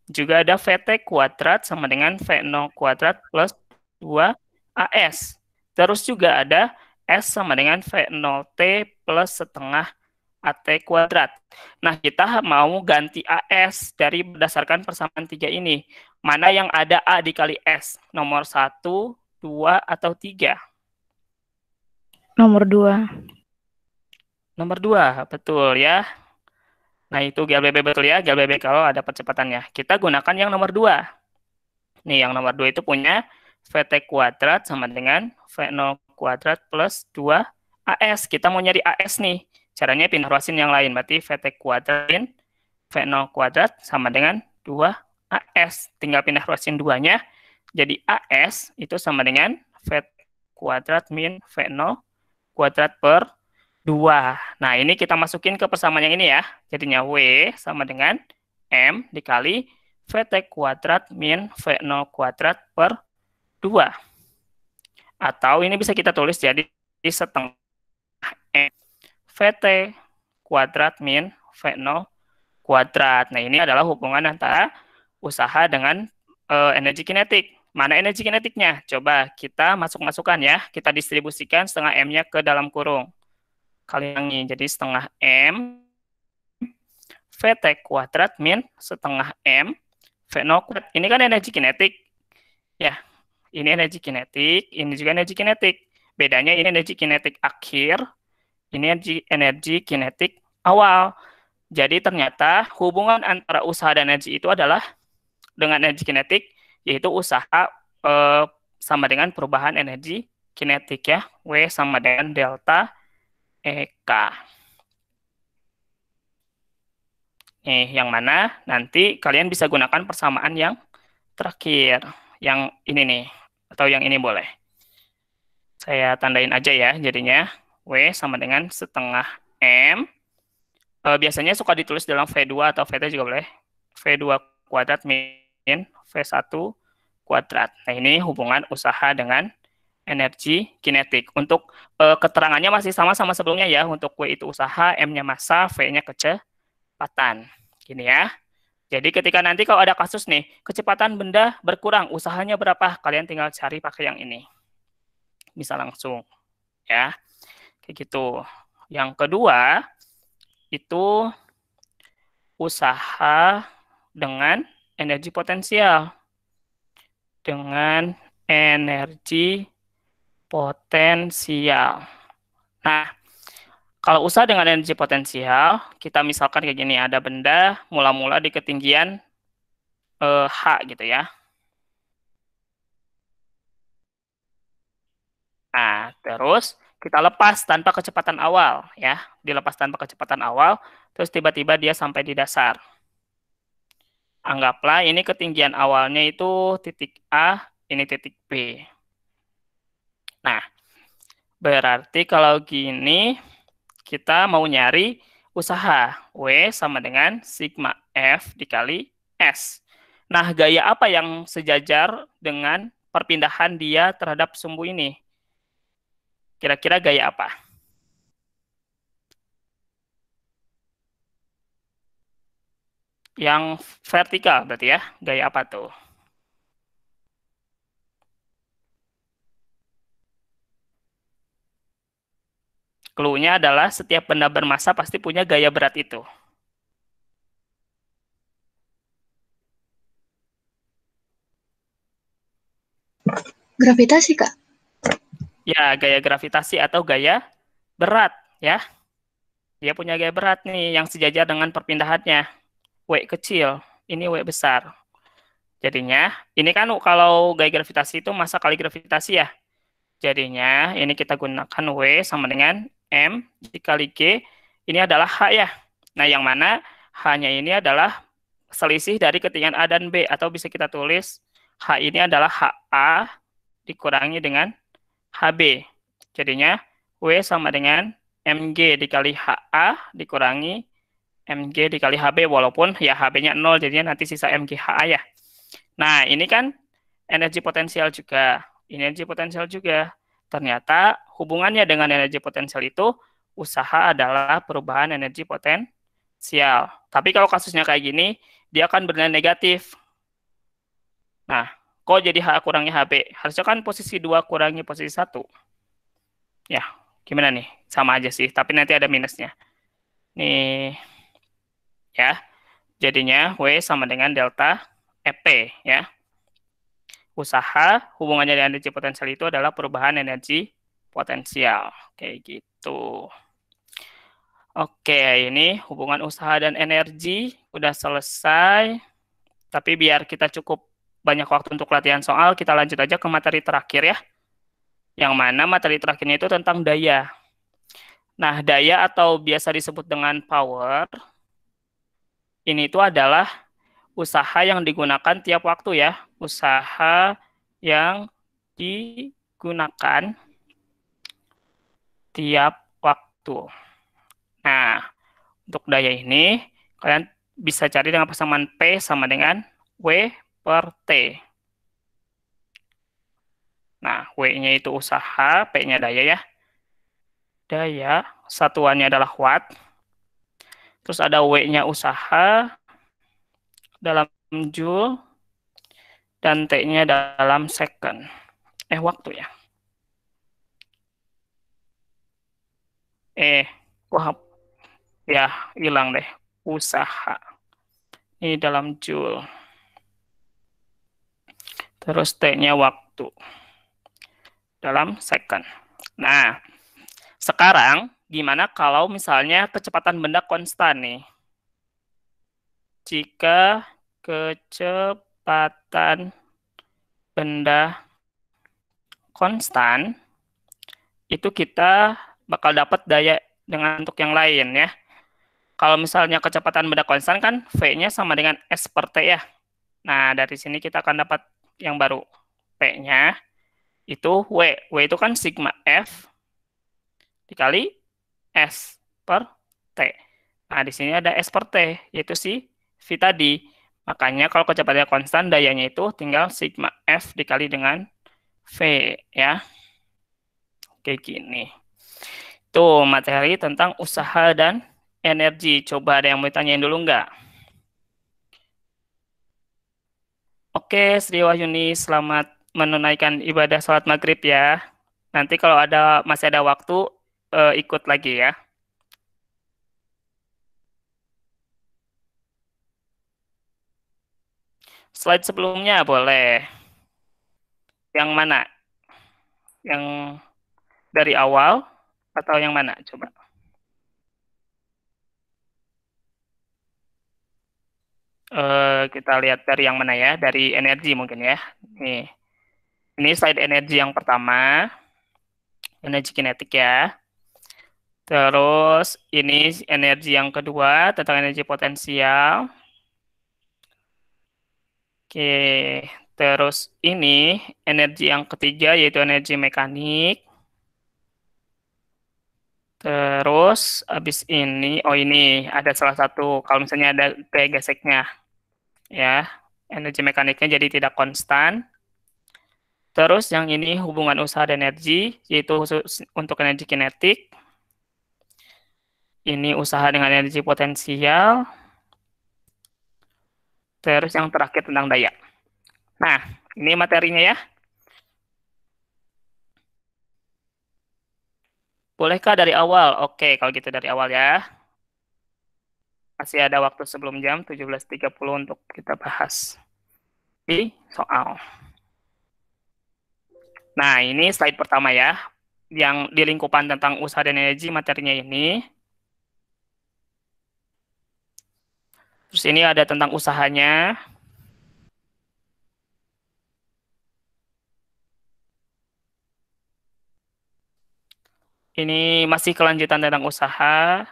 Juga ada VT kuadrat sama dengan V0 kuadrat plus 2 AS. Terus juga ada S sama dengan V0T plus setengah AT kuadrat. Nah, kita mau ganti AS dari berdasarkan persamaan 3 ini. Mana yang ada A dikali S? Nomor 1, 2, atau 3? Nomor 2. Nomor 2, betul ya. Nah, itu GLBB betul ya, GLBB kalau ada percepatannya. Kita gunakan yang nomor 2. Nih, yang nomor 2 itu punya VT kuadrat sama dengan V0 kuadrat plus 2AS. Kita mau nyari AS nih. Caranya pindah ruasin yang lain. Berarti VT kuadrat min V0 kuadrat sama dengan 2AS. Tinggal pindah ruasin 2-nya. Jadi AS itu sama dengan VT kuadrat min V0 kuadrat per 2. Nah, ini kita masukin ke persamaan yang ini ya. Jadinya W sama dengan M dikali VT kuadrat min V0 kuadrat per 2. Atau ini bisa kita tulis jadi setengah M VT kuadrat min V0 kuadrat. Nah, ini adalah hubungan antara usaha dengan energi kinetik. Mana energi kinetiknya? Coba kita masuk-masukkan ya. Kita distribusikan setengah M-nya ke dalam kurung. Kalian jadi setengah M VT kuadrat min setengah M V0 kuadrat. Ini kan energi kinetik. Ya, ini energi kinetik, ini juga energi kinetik. Bedanya ini energi kinetik akhir, ini energi kinetik awal. Jadi ternyata hubungan antara usaha dan energi itu adalah dengan energi kinetik, yaitu usaha sama dengan perubahan energi kinetik ya. W sama dengan delta EK. Nih, yang mana nanti kalian bisa gunakan persamaan yang terakhir. Yang ini nih, atau yang ini boleh. Saya tandain aja ya, jadinya W sama dengan setengah M. Biasanya suka ditulis dalam V2 atau VT juga boleh. V2 kuadrat min V1 kuadrat. Nah, ini hubungan usaha dengan energi kinetik. Untuk keterangannya masih sama sebelumnya ya. Untuk W itu usaha, M-nya massa, V-nya kecepatan. Gini ya. Jadi ketika nanti kalau ada kasus nih, kecepatan benda berkurang, usahanya berapa? Kalian tinggal cari pakai yang ini. Bisa langsung. Ya. Kayak gitu. Yang kedua, itu usaha dengan energi potensial. Dengan energi potensial. Nah, kalau usaha dengan energi potensial, kita misalkan kayak gini, ada benda mula-mula di ketinggian H gitu ya. Nah, terus kita lepas tanpa kecepatan awal ya. Dilepas tanpa kecepatan awal, terus tiba-tiba dia sampai di dasar. Anggaplah ini ketinggian awalnya itu titik A, ini titik B. Nah, berarti kalau gini, kita mau nyari usaha. W sama dengan sigma F dikali S. Nah, gaya apa yang sejajar dengan perpindahan dia terhadap sumbu ini? Kira-kira gaya apa? Yang vertikal berarti ya. Gaya apa tuh? Clue-nya adalah setiap benda bermassa pasti punya gaya berat itu. Gravitasi, Kak? Ya, gaya gravitasi atau gaya berat, ya. Dia punya gaya berat nih yang sejajar dengan perpindahannya. W kecil, ini W besar. Jadinya, ini kan kalau gaya gravitasi itu massa kali gravitasi ya. Jadinya, ini kita gunakan W sama dengan M dikali G. Ini adalah H ya. Nah, yang mana H-nya ini adalah selisih dari ketinggian A dan B. Atau bisa kita tulis H ini adalah HA dikurangi dengan HB. Jadinya, W sama dengan MG dikali HA dikurangi MG dikali HB. Walaupun ya HB-nya 0, jadinya nanti sisa MG HA ya. Nah, ini kan energi potensial juga. Energi potensial juga. Ternyata hubungannya dengan energi potensial itu, usaha adalah perubahan energi potensial. Tapi kalau kasusnya kayak gini, dia akan bernilai negatif. Nah, kok jadi H kurangi HB? Harusnya kan posisi 2 kurangi posisi 1. Ya, gimana nih? Sama aja sih, tapi nanti ada minusnya. Nih, ya. Jadinya W sama dengan delta EP, ya. Usaha hubungannya dengan energi potensial itu adalah perubahan energi potensial. Kayak gitu. Oke, ini hubungan usaha dan energi udah selesai. Tapi biar kita cukup banyak waktu untuk latihan soal, kita lanjut aja ke materi terakhir ya. Yang mana materi terakhirnya itu tentang daya. Nah, daya atau biasa disebut dengan power, ini itu adalah usaha yang digunakan tiap waktu ya. Usaha yang digunakan tiap waktu. Nah, untuk daya ini, kalian bisa cari dengan persamaan P sama dengan W per T. Nah, W-nya itu usaha, P-nya daya ya. Daya, satuannya adalah watt. Terus ada W-nya usaha dalam joule, dan T-nya dalam second. Waktu ya. Wah, ya hilang deh. Usaha. Ini dalam joule. Terus T-nya waktu. Dalam second. Nah, sekarang gimana kalau misalnya kecepatan benda konstan nih? Jika kecepatan benda konstan, itu kita bakal dapat daya dengan untuk yang lain ya. Kalau misalnya kecepatan benda konstan kan V-nya sama dengan S per T ya. Nah, dari sini kita akan dapat yang baru. P-nya itu W. W itu kan sigma F dikali S per T. Nah, di sini ada S per T, yaitu si V tadi. Makanya kalau kecepatannya konstan, dayanya itu tinggal sigma F dikali dengan V ya. Kayak gini. Itu materi tentang usaha dan energi. Coba ada yang mau ditanyain dulu nggak? Oke, Sri Wahyuni, selamat menunaikan ibadah sholat maghrib ya. Nanti kalau masih ada waktu, ikut lagi ya. Slide sebelumnya boleh. Yang mana? Yang dari awal atau yang mana? Coba. Kita lihat dari yang mana ya, dari energi mungkin ya. Nih, ini slide energi yang pertama, energi kinetik ya. Terus ini energi yang kedua tentang energi potensial. Oke, terus ini energi yang ketiga yaitu energi mekanik. Terus habis ini, oh ini ada salah satu, kalau misalnya ada gaya geseknya, ya, energi mekaniknya jadi tidak konstan. Terus yang ini hubungan usaha dan energi, yaitu khusus untuk energi kinetik. Ini usaha dengan energi potensial. Terus yang terakhir tentang daya. Nah, ini materinya ya. Bolehkah dari awal? Oke, kalau gitu dari awal ya. Masih ada waktu sebelum jam 17.30 untuk kita bahas di soal. Nah, ini slide pertama ya, yang di lingkupan tentang usaha dan energi materinya ini. Terus ini ada tentang usahanya. Ini masih kelanjutan tentang usaha.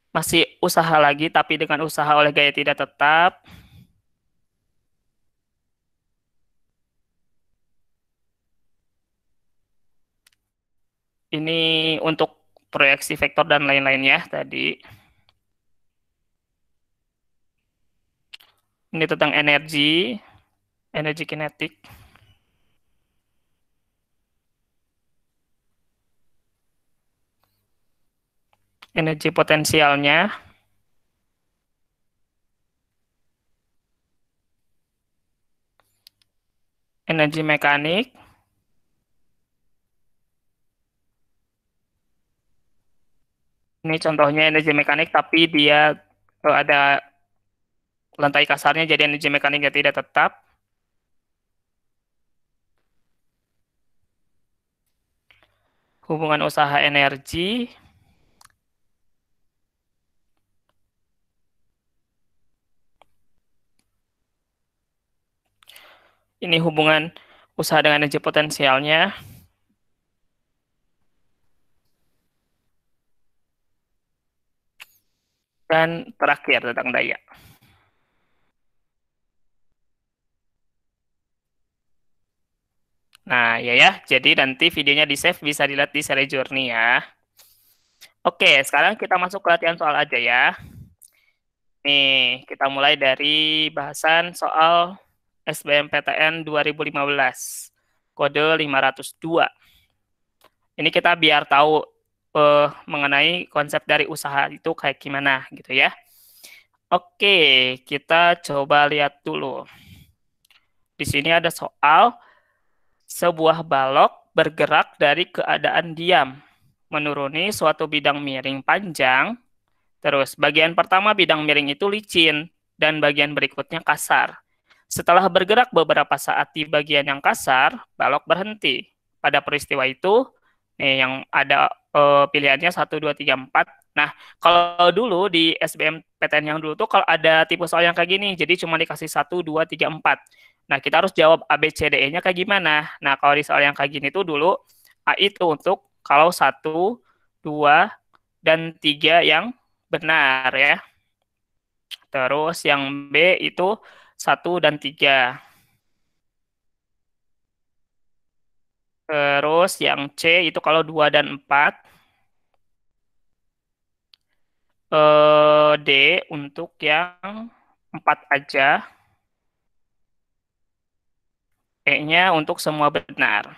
Masih usaha lagi, tapi dengan usaha oleh gaya tidak tetap. Ini untuk proyeksi vektor dan lain-lainnya tadi. Ini tentang energi kinetik. Energi potensialnya. Energi mekanik. Ini contohnya energi mekanik, tapi dia ada lantai kasarnya, jadi energi mekaniknya tidak tetap. hubungan usaha energi. Ini hubungan usaha dengan energi potensialnya. Dan terakhir tentang daya. Nah, ya. Jadi nanti videonya di-save, bisa dilihat di Seri Journey ya. Oke, sekarang kita masuk ke latihan soal aja ya. Nih, kita mulai dari bahasan soal SBMPTN 2015, kode 502. Ini kita biar tahu mengenai konsep dari usaha itu kayak gimana gitu ya. Oke, kita coba lihat dulu. Di sini ada soal sebuah balok bergerak dari keadaan diam, menuruni suatu bidang miring panjang. Terus, bagian pertama bidang miring itu licin, dan bagian berikutnya kasar. Setelah bergerak beberapa saat di bagian yang kasar, balok berhenti. Pada peristiwa itu, nih yang ada pilihannya 1, 2, 3, 4. Nah, kalau dulu di SBMPTN yang dulu tuh kalau ada tipe soal yang kayak gini, jadi cuma dikasih 1, 2, 3, 4. Nah, kita harus jawab A, B, C, D, E-nya kayak gimana. Nah, kalau di soal yang kayak gini tuh dulu, A itu untuk kalau 1, 2, dan 3 yang benar ya. Terus yang B itu 1 dan 3. Terus yang C itu kalau 2 dan 4. D untuk yang 4 aja. E-nya untuk semua benar.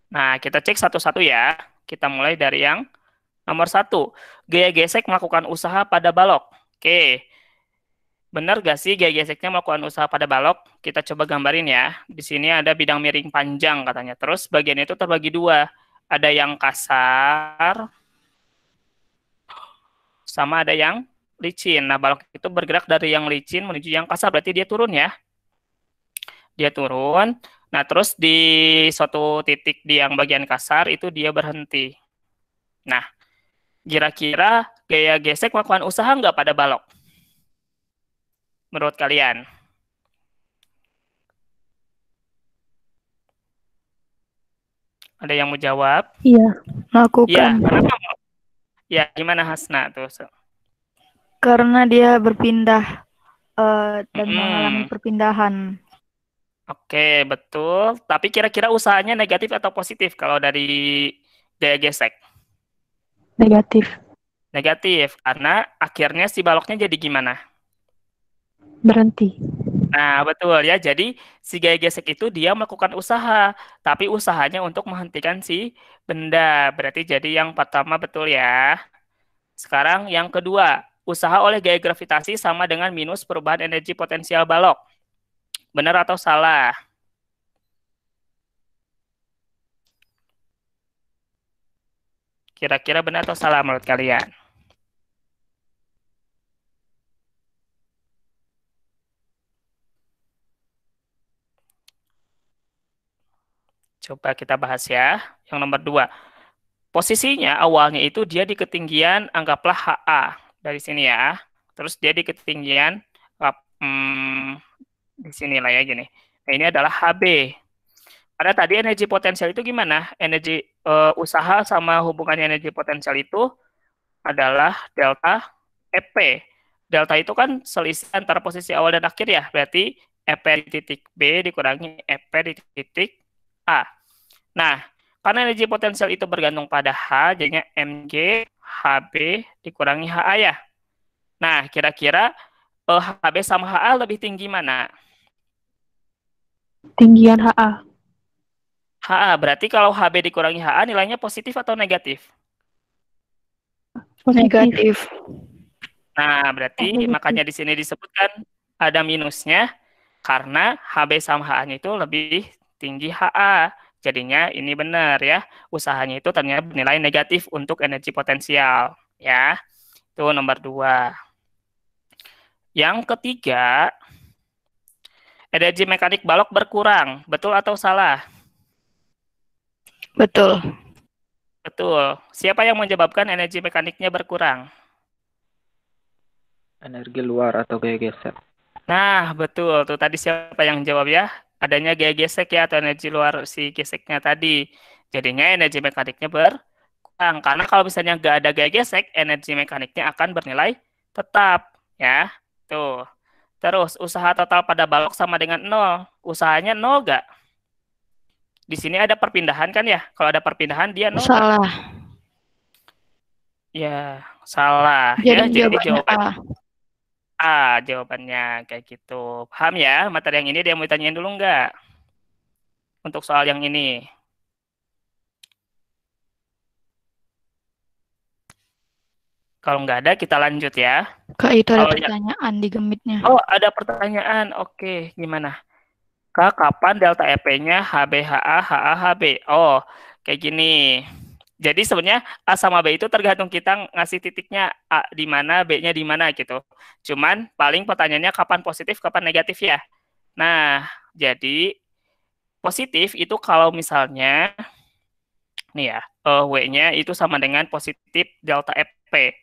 Nah, kita cek satu-satu ya. Kita mulai dari yang nomor 1. Gaya gesek melakukan usaha pada balok. Oke. Benar gak sih gaya geseknya melakukan usaha pada balok? Kita coba gambarin ya. Di sini ada bidang miring panjang katanya. Terus bagian itu terbagi 2. Ada yang kasar, sama ada yang licin. Nah, balok itu bergerak dari yang licin menuju yang kasar, berarti dia turun ya. Dia turun. Nah, terus di suatu titik di yang bagian kasar itu dia berhenti. Nah, kira-kira gaya gesek melakukan usaha nggak pada balok? Menurut kalian? Ada yang mau jawab? Iya, Ya, melakukan. kenapa? Ya, gimana Hasna tuh? Karena dia berpindah dan mengalami perpindahan. Oke, betul. Tapi kira-kira usahanya negatif atau positif kalau dari gaya gesek? Negatif. Negatif, karena akhirnya si baloknya jadi gimana? Berhenti. Nah, betul ya. Jadi, si gaya gesek itu dia melakukan usaha, tapi usahanya untuk menghentikan si benda. Berarti jadi yang pertama betul ya. Sekarang yang kedua, usaha oleh gaya gravitasi sama dengan minus perubahan energi potensial balok. Benar atau salah? Kira-kira benar atau salah menurut kalian? Coba kita bahas ya. Yang nomor 2. Posisinya awalnya itu dia di ketinggian, anggaplah HA. Dari sini ya. Terus dia di ketinggian, di sini lah ya gini. Nah, ini adalah HB. Pada tadi energi potensial itu gimana? Energi usaha sama hubungannya energi potensial itu adalah delta EP. Delta itu kan selisih antara posisi awal dan akhir ya. Berarti EP di titik B dikurangi EP di titik A. Nah, karena energi potensial itu bergantung pada H, jadinya Mg HB dikurangi HA ya. Nah, kira-kira HB sama HA lebih tinggi mana? Tinggian HA. HA, berarti kalau HB dikurangi HA nilainya positif atau negatif? Negatif. Nah, berarti makanya di sini disebutkan ada minusnya karena HB sama HA-nya itu lebih tinggi HA. Jadinya ini benar ya, usahanya itu ternyata bernilai negatif untuk energi potensial ya. Itu nomor 2. Yang ketiga, energi mekanik balok berkurang, betul atau salah? Betul. Betul. Siapa yang menyebabkan energi mekaniknya berkurang? Energi luar atau gaya gesek. Nah, betul. Tuh tadi siapa yang jawab ya? Adanya gaya gesek ya atau energi luar si geseknya tadi. Jadinya energi mekaniknya berkurang. Karena kalau misalnya nggak ada gaya gesek, energi mekaniknya akan bernilai tetap. Ya, tuh. Terus, usaha total pada balok sama dengan 0. Usahanya 0 nggak? Di sini ada perpindahan kan ya? Kalau ada perpindahan, dia 0 nggak? Salah. Ya, salah ya. Jadi Jadi jawabannya jawaban A. A jawabannya kayak gitu. Paham ya materi yang ini? Dia mau ditanyain dulu nggak? Untuk soal yang ini. Kalau nggak ada, kita lanjut ya. Kak, itu ada Kalau ya, pertanyaan di gemitnya. oh ada pertanyaan. Oke, gimana? Kak, kapan delta EP-nya HB, HA, HA, HB? Oh, kayak gini. Jadi sebenarnya A sama B itu tergantung kita ngasih titiknya A di mana, B-nya di mana gitu. Cuman paling pertanyaannya kapan positif, kapan negatif ya. Nah, jadi positif itu kalau misalnya nih ya, W-nya itu sama dengan positif delta EP.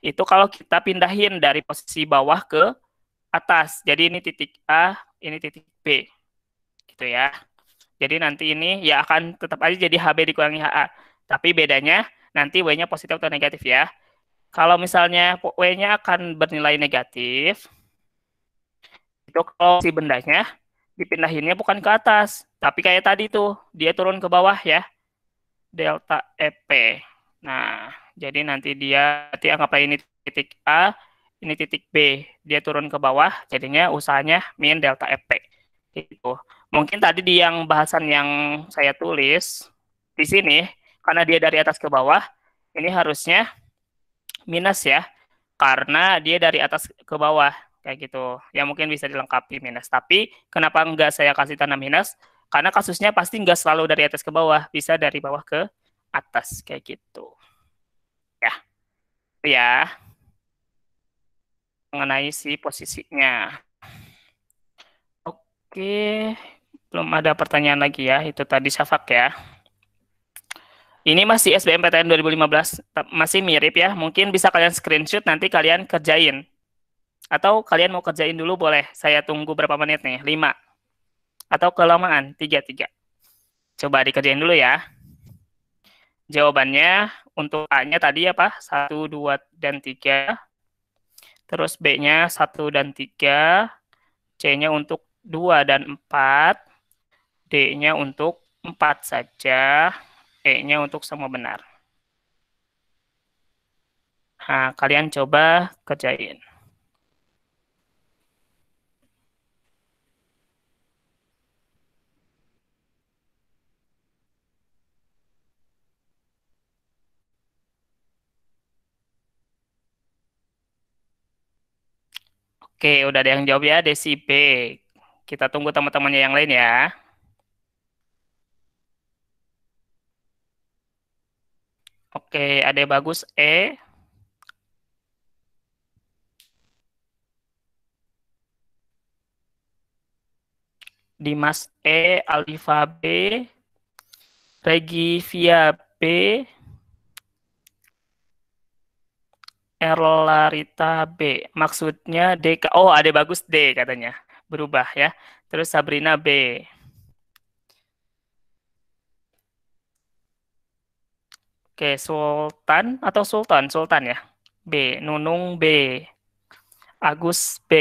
Itu kalau kita pindahin dari posisi bawah ke atas. Jadi ini titik A, ini titik B. Gitu ya. Jadi nanti ini ya akan tetap aja jadi HB dikurangi HA. Tapi bedanya nanti W-nya positif atau negatif ya. Kalau misalnya W-nya akan bernilai negatif, itu kalau si bendanya dipindahinnya bukan ke atas, tapi kayak tadi tuh, dia turun ke bawah ya, delta EP. Nah, jadi nanti anggaplah ini titik A, ini titik B, dia turun ke bawah, jadinya usahanya min delta EP. Gitu. Mungkin tadi di yang bahasan yang saya tulis di sini, karena dia dari atas ke bawah, ini harusnya minus ya, karena dia dari atas ke bawah, kayak gitu. Ya mungkin bisa dilengkapi minus. Tapi kenapa enggak saya kasih tanda minus? Karena kasusnya pasti enggak selalu dari atas ke bawah, bisa dari bawah ke atas, kayak gitu. Ya, ya mengenai si posisinya. Oke, belum ada pertanyaan lagi ya, itu tadi Syafaq ya. Ini masih SBMPTN 2015, masih mirip ya. Mungkin bisa kalian screenshot, nanti kalian kerjain. Atau kalian mau kerjain dulu boleh. Saya tunggu berapa menit nih? 5. Atau kelamaan? 3. Coba dikerjain dulu ya. Jawabannya untuk A-nya tadi apa? 1, 2, dan 3. Terus B-nya 1 dan 3. C-nya untuk 2 dan 4. D-nya untuk 4 saja. E-nya untuk semua benar. Nah, kalian coba kerjain. Oke, udah ada yang jawab ya, Desi B. Kita tunggu teman-temannya yang lain ya. Oke, ada bagus E. Dimas E, Alifa B, Regi Via B, Erlarita B. Maksudnya D. Oh, ada bagus D katanya. Berubah ya. Terus Sabrina B. Oke, Sultan atau Sultan? Sultan ya. B. Nunung B. Agus B.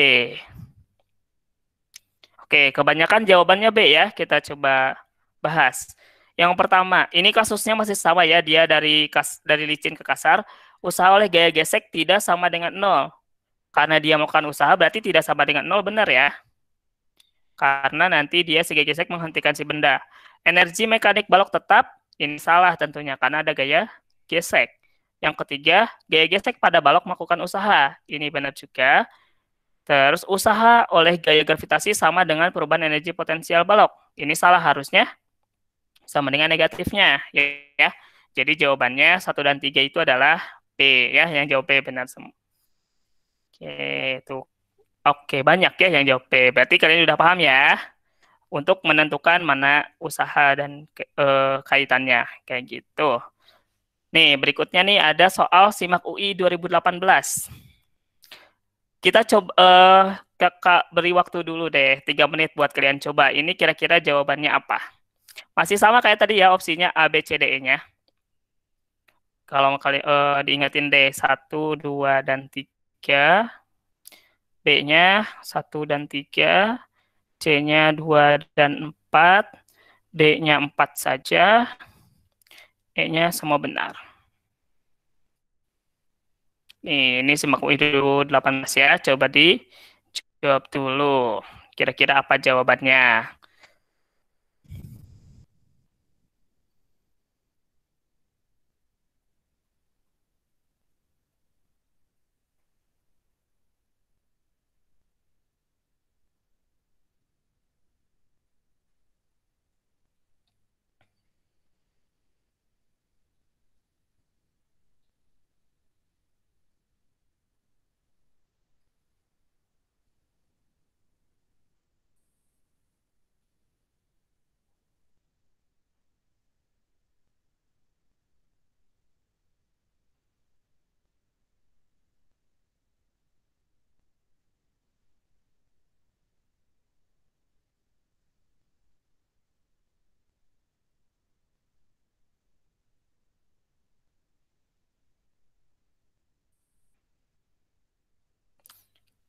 Oke, kebanyakan jawabannya B ya. Kita coba bahas. Yang pertama, ini kasusnya masih sama ya. Dia dari licin ke kasar. Usaha oleh gaya gesek tidak sama dengan 0. Karena dia melakukan usaha berarti tidak sama dengan 0, benar ya. Karena nanti dia si gaya gesek menghentikan si benda. Energi mekanik balok tetap, ini salah tentunya karena ada gaya gesek. Yang ketiga, gaya gesek pada balok melakukan usaha. Ini benar juga. Terus usaha oleh gaya gravitasi sama dengan perubahan energi potensial balok. Ini salah harusnya sama dengan negatifnya ya. Jadi jawabannya 1 dan 3 itu adalah B ya, yang jawab B benar semua. Oke, tuh. Oke, banyak ya yang jawab B. Berarti kalian sudah paham ya. untuk menentukan mana usaha dan kaitannya kayak gitu. Nih, berikutnya nih ada soal SIMAK UI 2018. Kita coba Kakak beri waktu dulu deh 3 menit buat kalian coba. Ini kira-kira jawabannya apa? Masih sama kayak tadi ya opsinya A, B, C, D, E-nya. Kalau kalian diingetin deh 1, 2, dan 3. B-nya 1 dan 3. C-nya 2 dan 4. D-nya 4 saja. E-nya semua benar. Ini SIMAK UI 2018 ya. Coba dijawab dulu. Kira-kira apa jawabannya?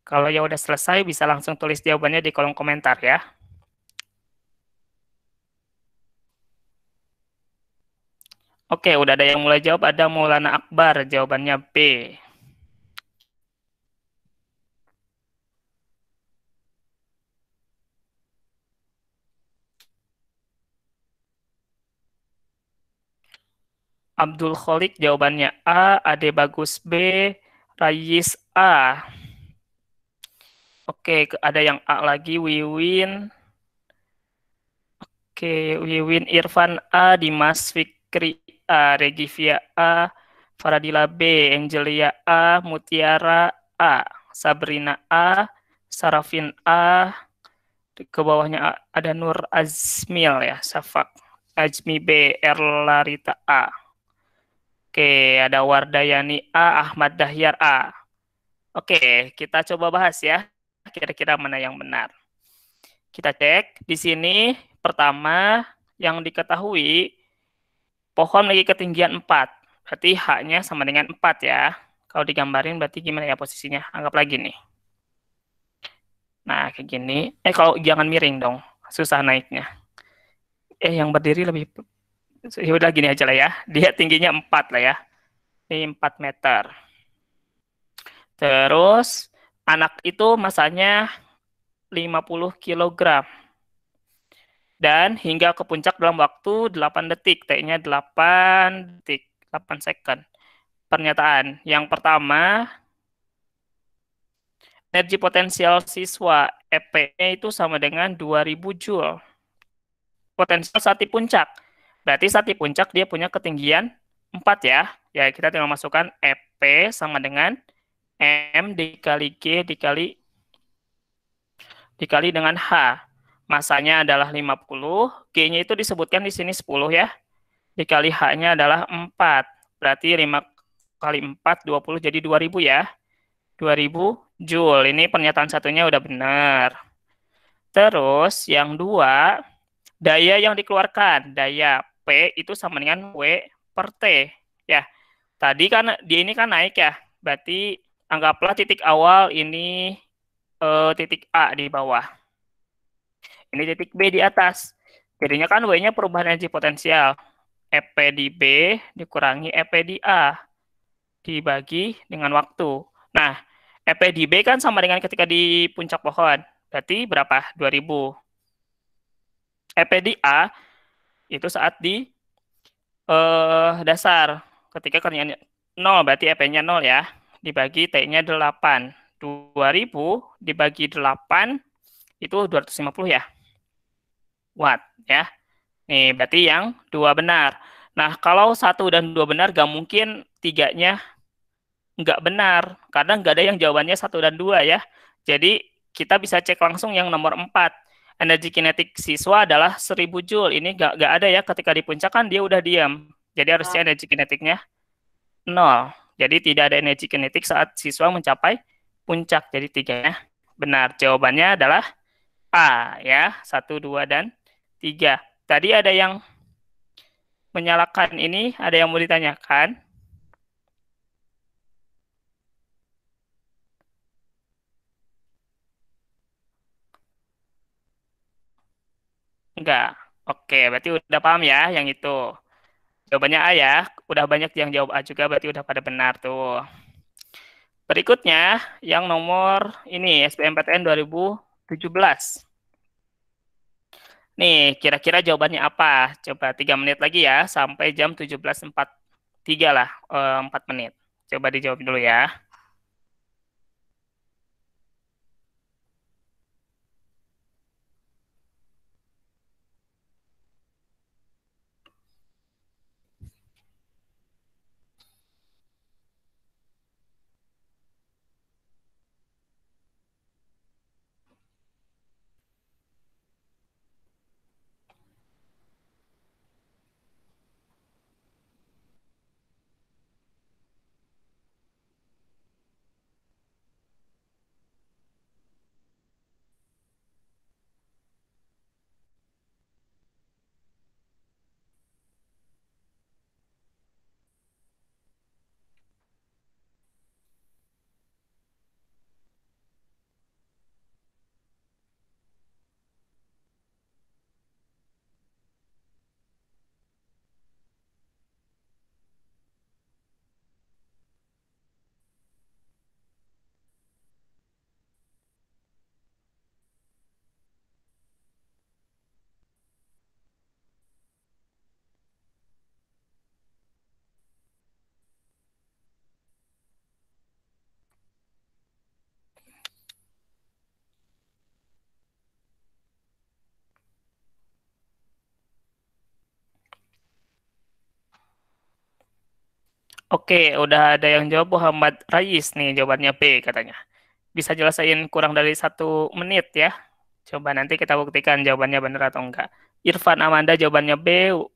Kalau ya udah selesai, bisa langsung tulis jawabannya di kolom komentar ya. Oke, udah ada yang mulai jawab. Ada Maulana Akbar, jawabannya B. Abdul Kholik, jawabannya A. Ade Bagus B. Rayis A. Oke, ada yang A lagi, Wiwin. Oke, Wiwin Irfan A. Dimas Fikri A. Regivia A. Faradila B. Angelia A. Mutiara A. Sabrina A. Sarafin A. Ke bawahnya ada Nur Azmil ya, Safak. Azmi B. Erlarita A. Oke, ada Wardayani A. Ahmad Dahyar A. Oke, kita coba bahas ya. Kira-kira mana yang benar. Kita cek. Di sini pertama yang diketahui pohon memiliki ketinggian 4. Berarti H-nya sama dengan 4 ya. Kalau digambarin berarti gimana ya posisinya? Anggap lagi nih. Nah, kayak gini. Kalau jangan miring dong. Susah naiknya. Yang berdiri lebih... Ya udah gini aja lah ya. Dia tingginya 4 lah ya. Ini 4 meter. Terus, anak itu masanya 50 kg. Dan hingga ke puncak dalam waktu 8 detik. T-nya 8 detik. 8 second. Pernyataan. Yang pertama, energi potensial siswa EP-nya itu sama dengan 2000 Joule. Potensial saat di puncak. Berarti saat di puncak dia punya ketinggian 4 ya. Ya, kita tinggal masukkan EP sama dengan M dikali G dikali dengan H. Masanya adalah 50. G-nya itu disebutkan di sini 10 ya. Dikali H-nya adalah 4. Berarti 5 kali 4, 20 jadi 2000 ya. 2000 Joule. Ini pernyataan satunya udah benar. Terus yang dua, daya yang dikeluarkan. Daya P itu sama dengan W per T. Ya, tadi kan dia ini kan naik ya. Berarti anggaplah titik awal ini titik A di bawah. Ini titik B di atas. Jadinya kan W-nya perubahan energi potensial. EP di B dikurangi EP di A. Dibagi dengan waktu. Nah, EP di B kan sama dengan ketika di puncak pohon. Berarti berapa? 2000. EP di A itu saat di dasar. Ketika ketinggian 0 berarti EP-nya 0 ya. Dibagi T-nya 8. 2000 dibagi 8 itu 250 ya. Watt ya. Nih, berarti yang 2 benar. Nah, kalau 1 dan 2 benar, gak mungkin 3-nya nggak benar. Karena nggak ada yang jawabannya 1 dan 2 ya. Jadi, kita bisa cek langsung yang nomor 4. energi kinetik siswa adalah 1000 Joule. Ini nggak ada ya, ketika di puncak kan dia udah diam. Jadi harusnya energi kinetiknya 0. Jadi tidak ada energi kinetik saat siswa mencapai puncak. Jadi 3-nya benar. Jawabannya adalah A ya, 1, 2, dan 3. Tadi ada yang menyalakan ini, ada yang mau ditanyakan? Enggak. Oke, berarti udah paham ya yang itu. Jawabannya A ya. Udah banyak yang jawab A juga, berarti udah pada benar tuh. Berikutnya, yang nomor ini, SBMPTN 2017. Nih, kira-kira jawabannya apa? Coba 3 menit lagi ya, sampai jam 17.43 lah, 4 menit. Coba dijawab dulu ya. Oke, udah ada yang jawab Muhammad Rais nih, jawabannya B katanya. Bisa jelasin kurang dari 1 menit ya. Coba nanti kita buktikan jawabannya benar atau enggak. Irfan Amanda jawabannya B,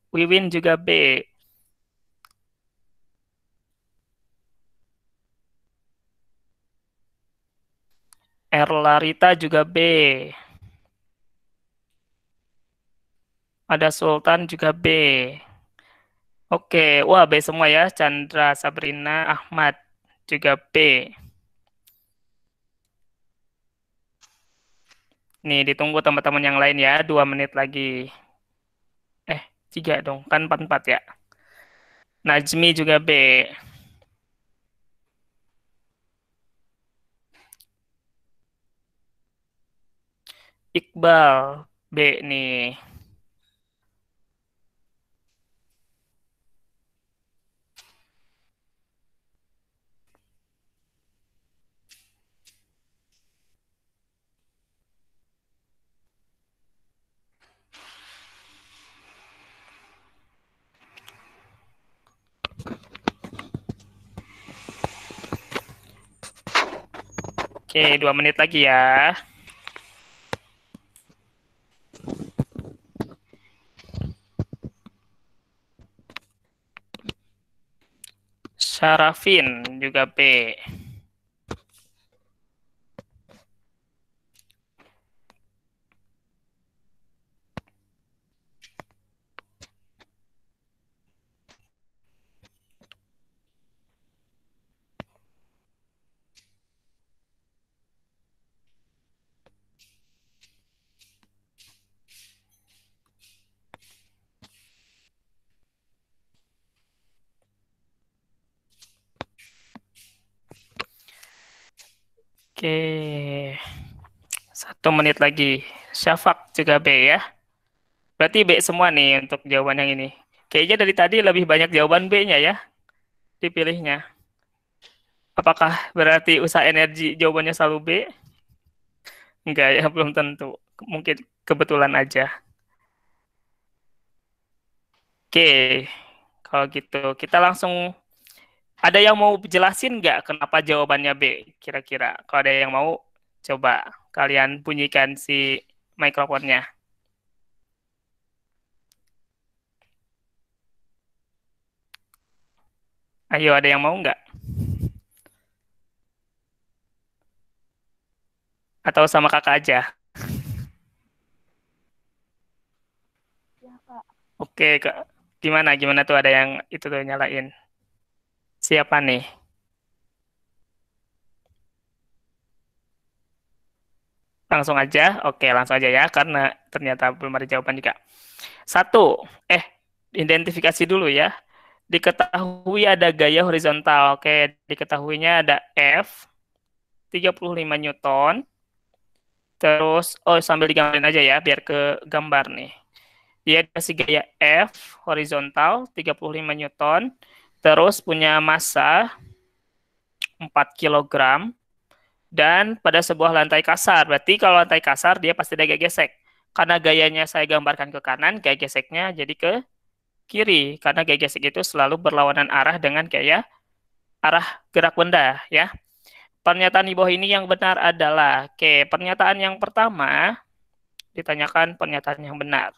Wiwin juga B. Erla Rita juga B. Ada Sultan juga B. Oke, wah B semua ya. Chandra, Sabrina, Ahmad juga B. Nih, ditunggu teman-teman yang lain ya. 2 menit lagi. 3 dong. Kan 4-4 ya. Najmi juga B. Iqbal B nih. Oke, 2 menit lagi ya. Syarafin juga B. Oke. 1 menit lagi. Syafaq juga B ya. Berarti B semua nih untuk jawaban yang ini. Kayaknya dari tadi lebih banyak jawaban B-nya ya. Dipilihnya. Apakah berarti usaha energi jawabannya selalu B? Enggak ya, belum tentu. Mungkin kebetulan aja. Oke, kalau gitu kita langsung, ada yang mau jelasin nggak kenapa jawabannya B kira-kira? Kalau ada yang mau, coba kalian bunyikan si mikrofonnya. Ayo, ada yang mau nggak? Atau sama kakak aja? Oke, Kak. Gimana tuh ada yang itu tuh nyalain? Siapa nih? Langsung aja? Oke, langsung aja ya, karena ternyata belum ada jawaban juga. 1. Identifikasi dulu ya. Diketahui ada gaya horizontal. Oke, diketahuinya ada F, 35 Newton. Terus, sambil digambarin aja ya, biar ke gambar nih. Dia dikasih gaya F, horizontal, 35 Newton. Terus punya massa 4 kg. Dan pada sebuah lantai kasar. Berarti kalau lantai kasar, dia pasti ada gaya gesek. Karena gayanya saya gambarkan ke kanan, gaya geseknya jadi ke kiri. Karena gaya gesek itu selalu berlawanan arah dengan gaya arah gerak benda. Ya. Pernyataan di bawah ini yang benar adalah, pernyataan yang pertama, ditanyakan pernyataan yang benar.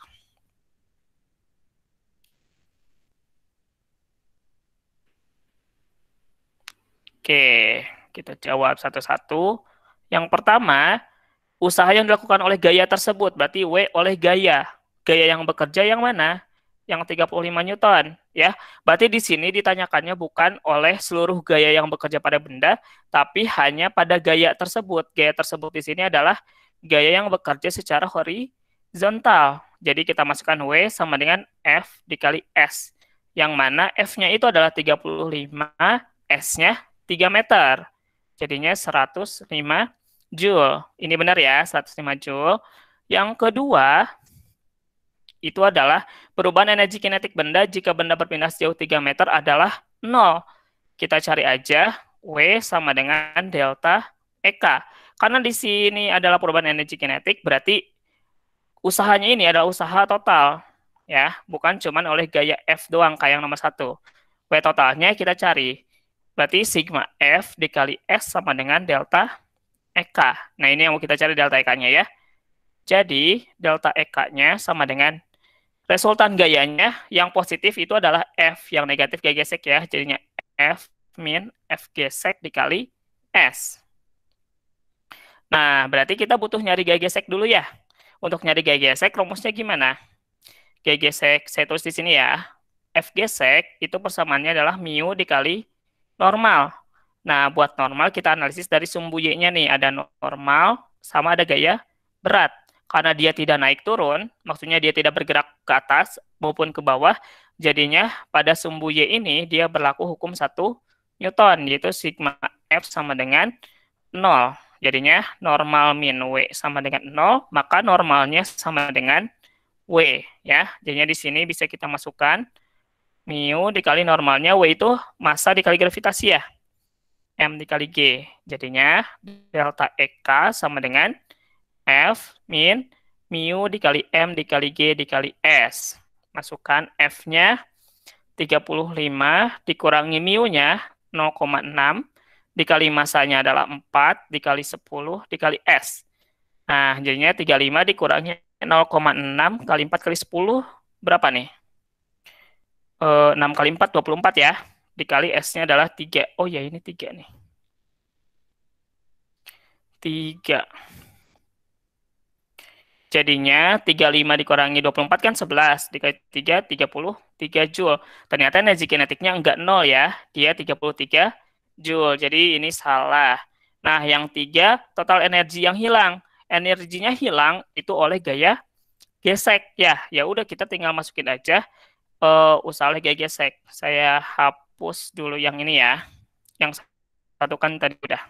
Kita jawab satu-satu. Yang pertama, usaha yang dilakukan oleh gaya tersebut, berarti W oleh gaya. Gaya yang bekerja yang mana? Yang 35 Newton, ya. Berarti di sini ditanyakannya bukan oleh seluruh gaya yang bekerja pada benda, tapi hanya pada gaya tersebut. Gaya tersebut di sini adalah gaya yang bekerja secara horizontal. Jadi kita masukkan W sama dengan F dikali S. Yang mana F-nya itu adalah 35, S-nya 3 meter. Jadinya 105 Joule. Ini benar ya, 105 Joule. Yang kedua, itu adalah perubahan energi kinetik benda jika benda berpindah sejauh 3 meter adalah 0. Kita cari aja W sama dengan delta EK. Karena di sini adalah perubahan energi kinetik, berarti usahanya ini adalah usaha total. Ya, bukan cuma oleh gaya F doang kayak yang nomor 1. W totalnya kita cari. Berarti sigma F dikali S sama dengan delta EK. Nah, ini yang mau kita cari delta EK-nya ya. Jadi, delta EK-nya sama dengan resultan gayanya yang positif itu adalah F, yang negatif gaya gesek ya. Jadinya F min F gesek dikali S. Nah, berarti kita butuh nyari gaya gesek dulu ya. Untuk nyari gaya gesek, rumusnya gimana? Gaya gesek, saya tulis di sini ya. F gesek itu persamaannya adalah mu dikali normal. Nah, buat normal kita analisis dari sumbu Y-nya nih. Ada normal sama ada gaya berat. Karena dia tidak naik turun, maksudnya dia tidak bergerak ke atas maupun ke bawah, jadinya pada sumbu Y ini dia berlaku hukum 1 Newton, yaitu sigma F sama dengan 0. Jadinya normal min W sama dengan 0, maka normalnya sama dengan W. Ya. Jadinya di sini bisa kita masukkan mu dikali normalnya, W itu massa dikali gravitasi ya. M dikali G. Jadinya delta EK sama dengan F min mu dikali M dikali G dikali S. Masukkan F-nya 35 dikurangi mu-nya 0,6 dikali masanya adalah 4 dikali 10 dikali S. Nah, jadinya 35 dikurangi 0,6 kali 4 kali 10 berapa nih? 6 kali 4, 24 ya. Dikali S-nya adalah 3. Oh ya, ini 3 nih. 3. Jadinya 35 dikurangi 24 kan 11. Dikali 3, 33 Joule. Ternyata energi kinetiknya enggak 0 ya. Dia 33 Joule. Jadi ini salah. Nah, yang 3, total energi yang hilang. Energinya hilang itu oleh gaya gesek. Ya udah kita tinggal masukin aja usaha oleh gaya gesek. Saya hapus dulu yang ini ya. Yang satu kan tadi udah.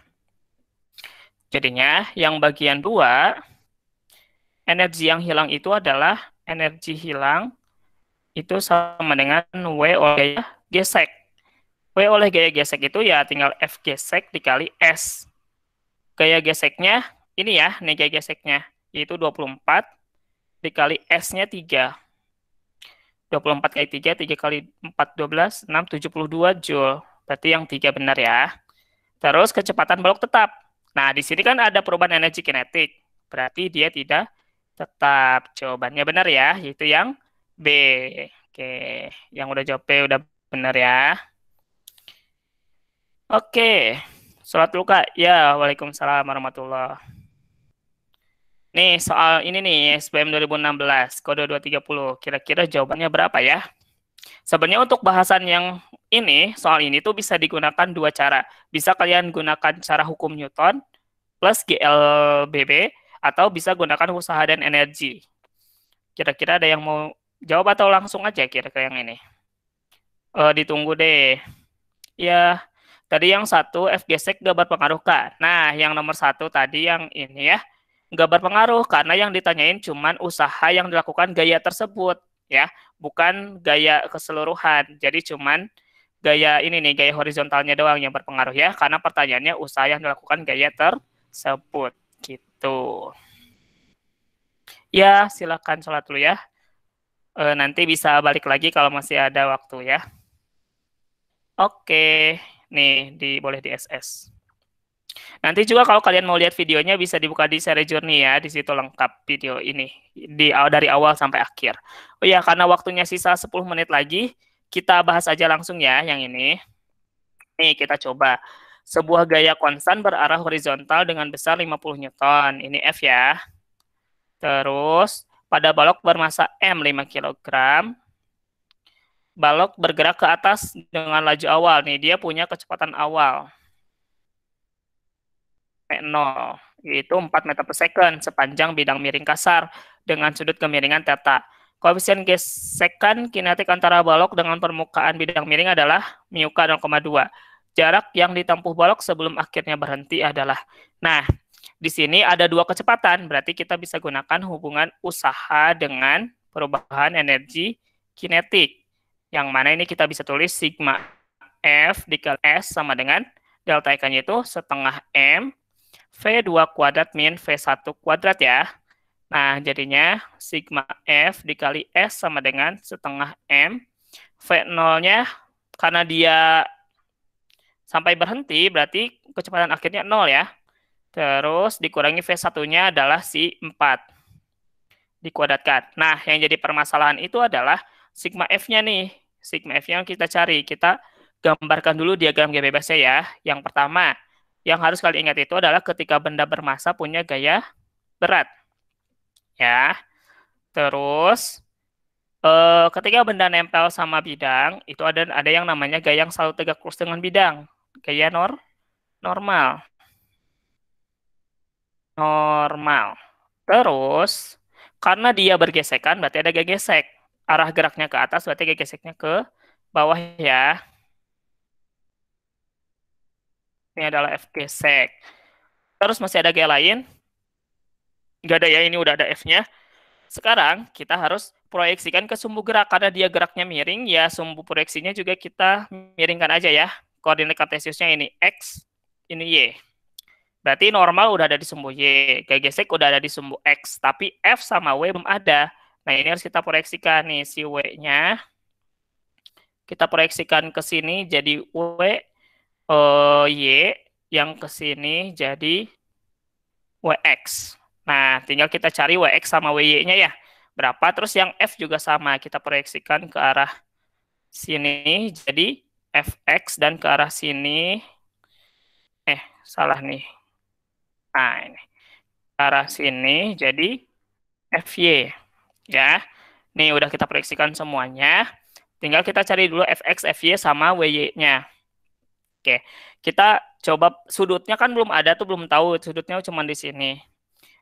Jadinya yang bagian 2, energi yang hilang itu adalah energi hilang itu sama dengan W oleh gaya gesek. W oleh gaya gesek itu ya tinggal F gesek dikali S. Gaya geseknya ini ya, nih gaya geseknya. Yaitu 24 dikali S-nya 3. 24 kali 3, 3 kali 4, 12, 6, 72 Joule. Berarti yang 3 benar ya. Terus kecepatan balok tetap. Nah, di sini kan ada perubahan energi kinetik. Berarti dia tidak Tetap. Jawabannya benar ya, yaitu yang B. Oke, yang udah jawab B udah benar ya. Oke, sholat dulu Kak. Ya, waalaikumsalam warahmatullahi. Nih, soal ini nih, SBM 2016, kode 230. Kira-kira jawabannya berapa ya? Sebenarnya untuk bahasan yang ini, soal ini tuh bisa digunakan dua cara. Bisa kalian gunakan cara hukum Newton plus GLBB, atau bisa gunakan usaha dan energi. Kira-kira ada yang mau jawab atau langsung aja kira-kira yang ini? Ditunggu deh. Ya, tadi yang satu FGSEC nggak berpengaruh Kak. Nah, yang nomor satu tadi yang ini ya, nggak berpengaruh karena yang ditanyain cuman usaha yang dilakukan gaya tersebut ya, bukan gaya keseluruhan. Jadi cuman gaya ini nih, gaya horizontalnya doang yang berpengaruh ya, karena pertanyaannya usaha yang dilakukan gaya tersebut gitu. Ya, silakan sholat dulu ya. Nanti bisa balik lagi kalau masih ada waktu ya. Oke, nih boleh di SS. Nanti juga kalau kalian mau lihat videonya bisa dibuka di Share Journey ya, di situ lengkap video ini dari awal sampai akhir. Oh ya, karena waktunya sisa 10 menit lagi, kita bahas aja langsung ya yang ini. Nih, kita coba. Sebuah gaya konstan berarah horizontal dengan besar 50 Newton. Ini F ya. Terus, pada balok bermasa M 5 kg, balok bergerak ke atas dengan laju awal. Nih, dia punya kecepatan awal. V0, yaitu 4 meter per second sepanjang bidang miring kasar dengan sudut kemiringan theta. Koefisien gesekan kinetik antara balok dengan permukaan bidang miring adalah μk 0,2. Jarak yang ditempuh balok sebelum akhirnya berhenti adalah. Nah, di sini ada dua kecepatan, berarti kita bisa gunakan hubungan usaha dengan perubahan energi kinetik. Yang mana ini kita bisa tulis sigma F dikali S sama dengan delta E-nya itu setengah M V2 kuadrat min V1 kuadrat ya. Nah, jadinya sigma F dikali S sama dengan setengah M. V0-nya karena dia sampai berhenti, berarti kecepatan akhirnya 0 ya. Terus dikurangi V1-nya adalah si 4. Dikuadratkan. Nah, yang jadi permasalahan itu adalah sigma F-nya nih. Sigma F-nya yang kita cari. Kita gambarkan dulu diagram gaya bebasnya ya. Yang pertama, yang harus kalian ingat itu adalah ketika benda bermassa punya gaya berat. Ya. Terus, ketika benda nempel sama bidang, itu ada yang namanya gaya yang selalu tegak lurus dengan bidang. Gaya normal. Terus, karena dia bergesekan, berarti ada gaya gesek. Arah geraknya ke atas, berarti gaya geseknya ke bawah ya. Ini adalah F gesek. Terus masih ada gaya lain? Nggak ada ya, ini udah ada F-nya. Sekarang kita harus proyeksikan ke sumbu gerak. Karena dia geraknya miring, ya sumbu proyeksinya juga kita miringkan aja ya. Koordinat kartesiusnya ini X, ini Y. Berarti normal udah ada di sumbu Y. Gaya gesek udah ada di sumbu X. Tapi F sama W belum ada. Nah, ini harus kita proyeksikan nih, si W-nya. Kita proyeksikan ke sini jadi W, Y, yang ke sini jadi WX. Nah, tinggal kita cari WX sama WY-nya ya. Berapa, terus yang F juga sama. Kita proyeksikan ke arah sini, jadi FX, dan ke arah sini, salah nih. Nah, ini. Ke arah sini, jadi FY. Ya, nih udah kita proyeksikan semuanya. Tinggal kita cari dulu FX, FY, sama WY-nya. Oke, kita coba sudutnya kan belum ada tuh, belum tahu sudutnya cuma di sini.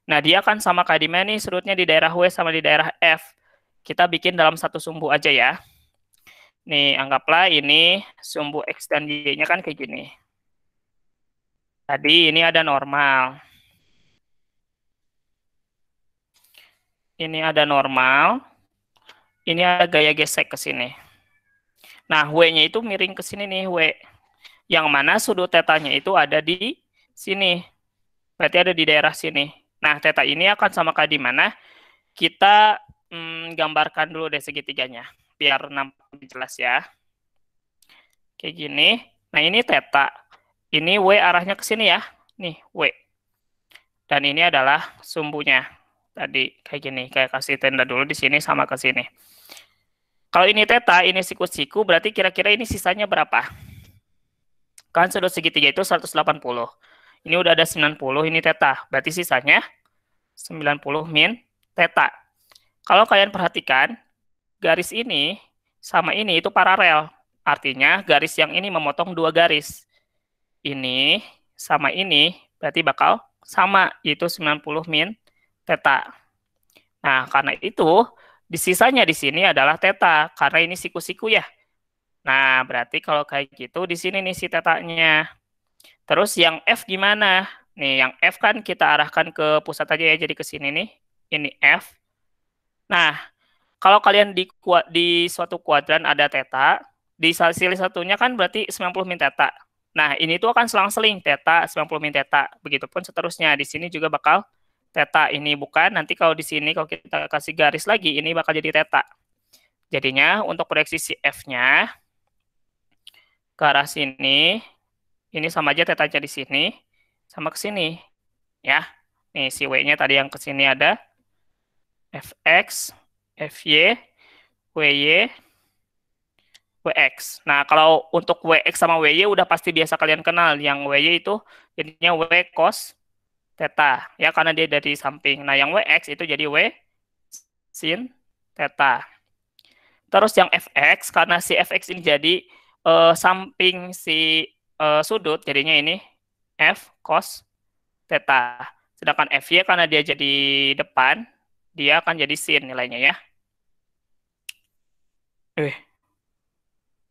Nah, dia kan sama kayak di mana nih, sudutnya di daerah W sama di daerah F. Kita bikin dalam satu sumbu aja ya. Nih, anggaplah ini sumbu X dan Y-nya kan kayak gini. Tadi ini ada normal. Ini ada normal. Ini ada gaya gesek ke sini. Nah, W-nya itu miring ke sini nih, W. Yang mana sudut tetanya itu ada di sini. Berarti ada di daerah sini. Nah, theta ini akan sama kayak di mana? Kita gambarkan dulu deh segitiganya. Biar nampak jelas ya. Kayak gini. Nah, ini theta. Ini W arahnya ke sini ya. Nih, W. Dan ini adalah sumbunya. Tadi kayak gini, kayak kasih tanda dulu di sini sama ke sini. Kalau ini theta, ini siku-siku, berarti kira-kira ini sisanya berapa? Kan sudut segitiga itu 180. Ini udah ada 90, ini theta. Berarti sisanya 90 min theta. Kalau kalian perhatikan, garis ini sama ini itu paralel. Artinya garis yang ini memotong dua garis. Ini sama ini berarti bakal sama, yaitu 90 min theta. Nah, karena itu, sisanya di sini adalah theta, karena ini siku-siku ya. Nah, berarti kalau kayak gitu, di sini nih si tetanya. Terus yang F gimana? Nih, yang F kan kita arahkan ke pusat aja ya, jadi ke sini nih. Ini F. Nah, kalau kalian di suatu kuadran ada theta, di sisi satunya kan berarti 90 min theta. Nah, ini tuh akan selang-seling theta 90 min theta. Begitupun seterusnya. Di sini juga bakal theta. Ini bukan, nanti kalau di sini kalau kita kasih garis lagi, ini bakal jadi theta. Jadinya untuk proyeksi si F-nya ke arah sini, ini sama aja tetanya di sini, sama ke sini. Ya, nih si W-nya tadi yang ke sini ada Fx, Fy, Wy, Wx. Nah, kalau untuk Wx sama Wy udah pasti biasa kalian kenal. Yang Wy itu jadinya W cos theta. Ya, karena dia dari samping. Nah, yang Wx itu jadi W sin theta. Terus yang Fx, karena si Fx ini jadi samping si sudut, jadinya ini F cos theta. Sedangkan Fy karena dia jadi depan, dia akan jadi sin nilainya ya.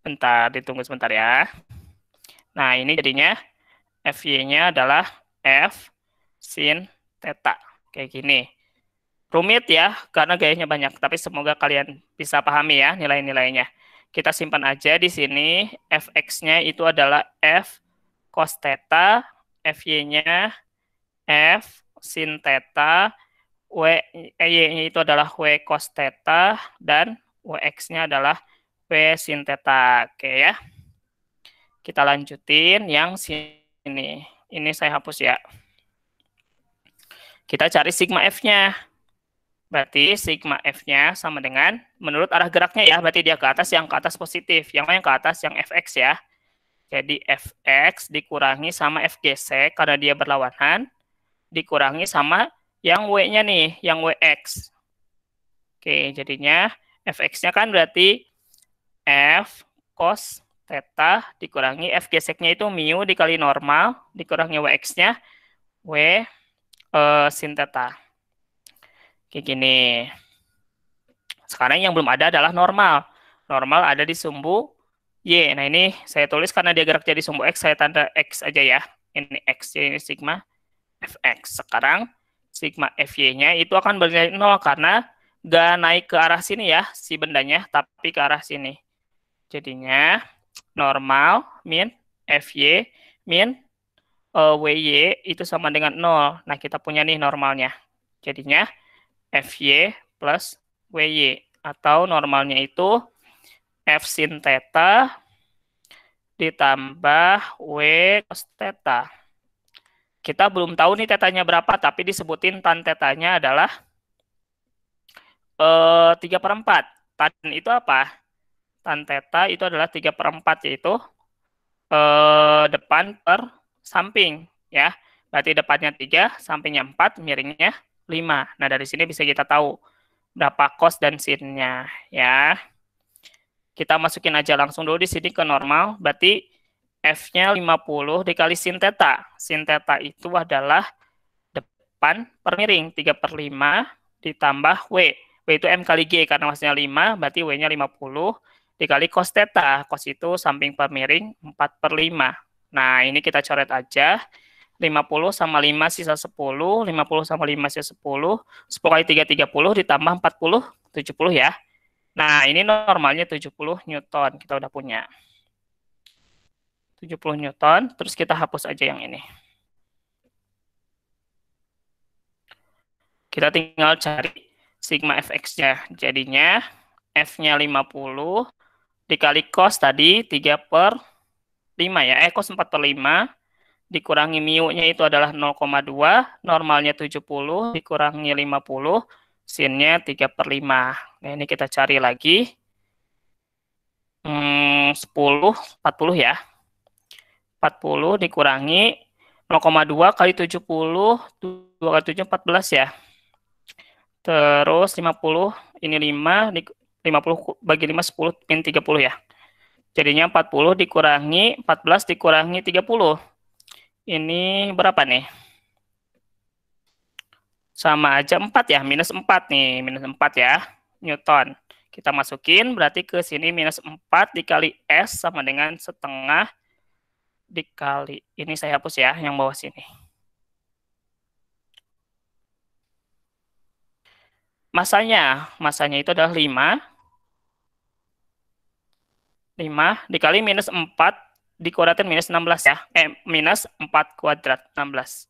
Bentar, ditunggu sebentar ya. Nah, ini jadinya Fy-nya adalah F sin theta. Kayak gini. Rumit ya, karena gayanya banyak. Tapi semoga kalian bisa pahami ya nilai-nilainya. Kita simpan aja di sini. Fx-nya itu adalah F cos theta. Fy-nya F sin theta. Y-nya itu adalah W cos theta. Dan Wx-nya adalah W sin theta. Oke ya. Kita lanjutin yang sini. Ini saya hapus ya. Kita cari sigma F-nya. Berarti sigma F-nya sama dengan, menurut arah geraknya ya, berarti dia ke atas, yang ke atas positif. Yang yang ke atas yang Fx ya. Jadi Fx dikurangi sama Fgc, karena dia berlawanan, dikurangi sama yang W-nya nih, yang Wx. Oke, jadinya Fx-nya kan berarti F cos theta dikurangi Fgc-nya itu mu dikali normal, dikurangi Wx-nya W sin theta. Kayak gini. Sekarang yang belum ada adalah normal. Normal ada di sumbu Y. Nah, ini saya tulis karena dia gerak jadi sumbu X, saya tanda X aja ya. Ini X, jadi ini sigma Fx. Sekarang sigma Fy-nya itu akan bernilai 0 karena nggak naik ke arah sini ya, si bendanya, tapi ke arah sini. Jadinya normal min Fy min Wy itu sama dengan 0. Nah, kita punya nih normalnya. Jadinya Fy plus Wy, atau normalnya itu F sin theta ditambah W cos theta. Kita belum tahu nih tetanya berapa, tapi disebutin tan tetanya adalah 3/4. Tan itu apa? Tan theta itu adalah 3/4, yaitu depan per samping ya. Berarti depannya 3, sampingnya 4, miringnya 5. Nah, dari sini bisa kita tahu berapa cos dan sin-nya ya. Kita masukin aja langsung dulu di sini ke normal. Berarti F-nya 50 dikali sin theta. Sin theta itu adalah depan per miring, 3/5 ditambah W. W itu M kali G, karena maksudnya 5, berarti W-nya 50 dikali cos theta. Cos itu samping per miring 4/5. Nah, ini kita coret aja. 50 sama 5 sisa 10, 50 sama 5 sisa 10, 10 kali 3, 30, ditambah 40, 70 ya. Nah, ini normalnya 70 Newton, kita udah punya. 70 Newton, terus kita hapus aja yang ini. Kita tinggal cari sigma Fx-nya. Jadinya F-nya 50 dikali cos tadi 3/5 ya. Cos 4/5 dikurangi mu-nya itu adalah 0,2, normalnya 70, dikurangi 50, sin-nya 3/5. Nah, ini kita cari lagi. 10, 40 ya. 40 dikurangi 0,2 kali 70, 2 kali 7, 14 ya. Terus 50, ini 5, 50 bagi 5, 10, min 30 ya. Jadinya 40 dikurangi, 14 dikurangi 30. Ini berapa nih? Sama aja 4 ya, minus 4 nih, minus 4 ya, Newton. Kita masukin, berarti ke sini minus 4 dikali S sama dengan setengah dikali, ini saya hapus ya, yang bawah sini. Masanya itu adalah 5 dikali minus 4 dikuadratkan minus 16 ya. Minus 4 kuadrat 16.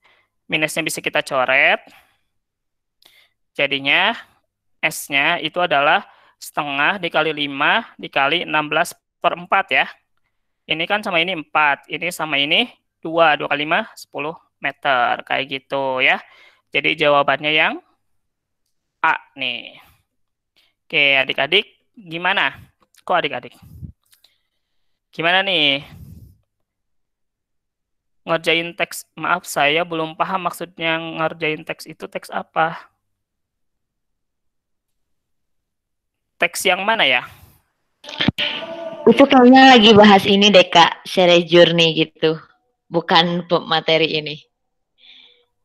Minusnya bisa kita coret. Jadinya S-nya itu adalah setengah dikali 5 dikali 16/4 ya. Ini kan sama ini 4, ini sama ini 2, 2 kali 5, 10 meter. Kayak gitu ya. Jadi jawabannya yang A nih. Oke, adik-adik gimana? Kok adik-adik? Gimana nih? Ngerjain teks, maaf saya belum paham maksudnya ngerjain teks itu teks apa? Teks yang mana ya? Itu kayaknya lagi bahas ini deh Kak, series journey gitu. Bukan materi ini.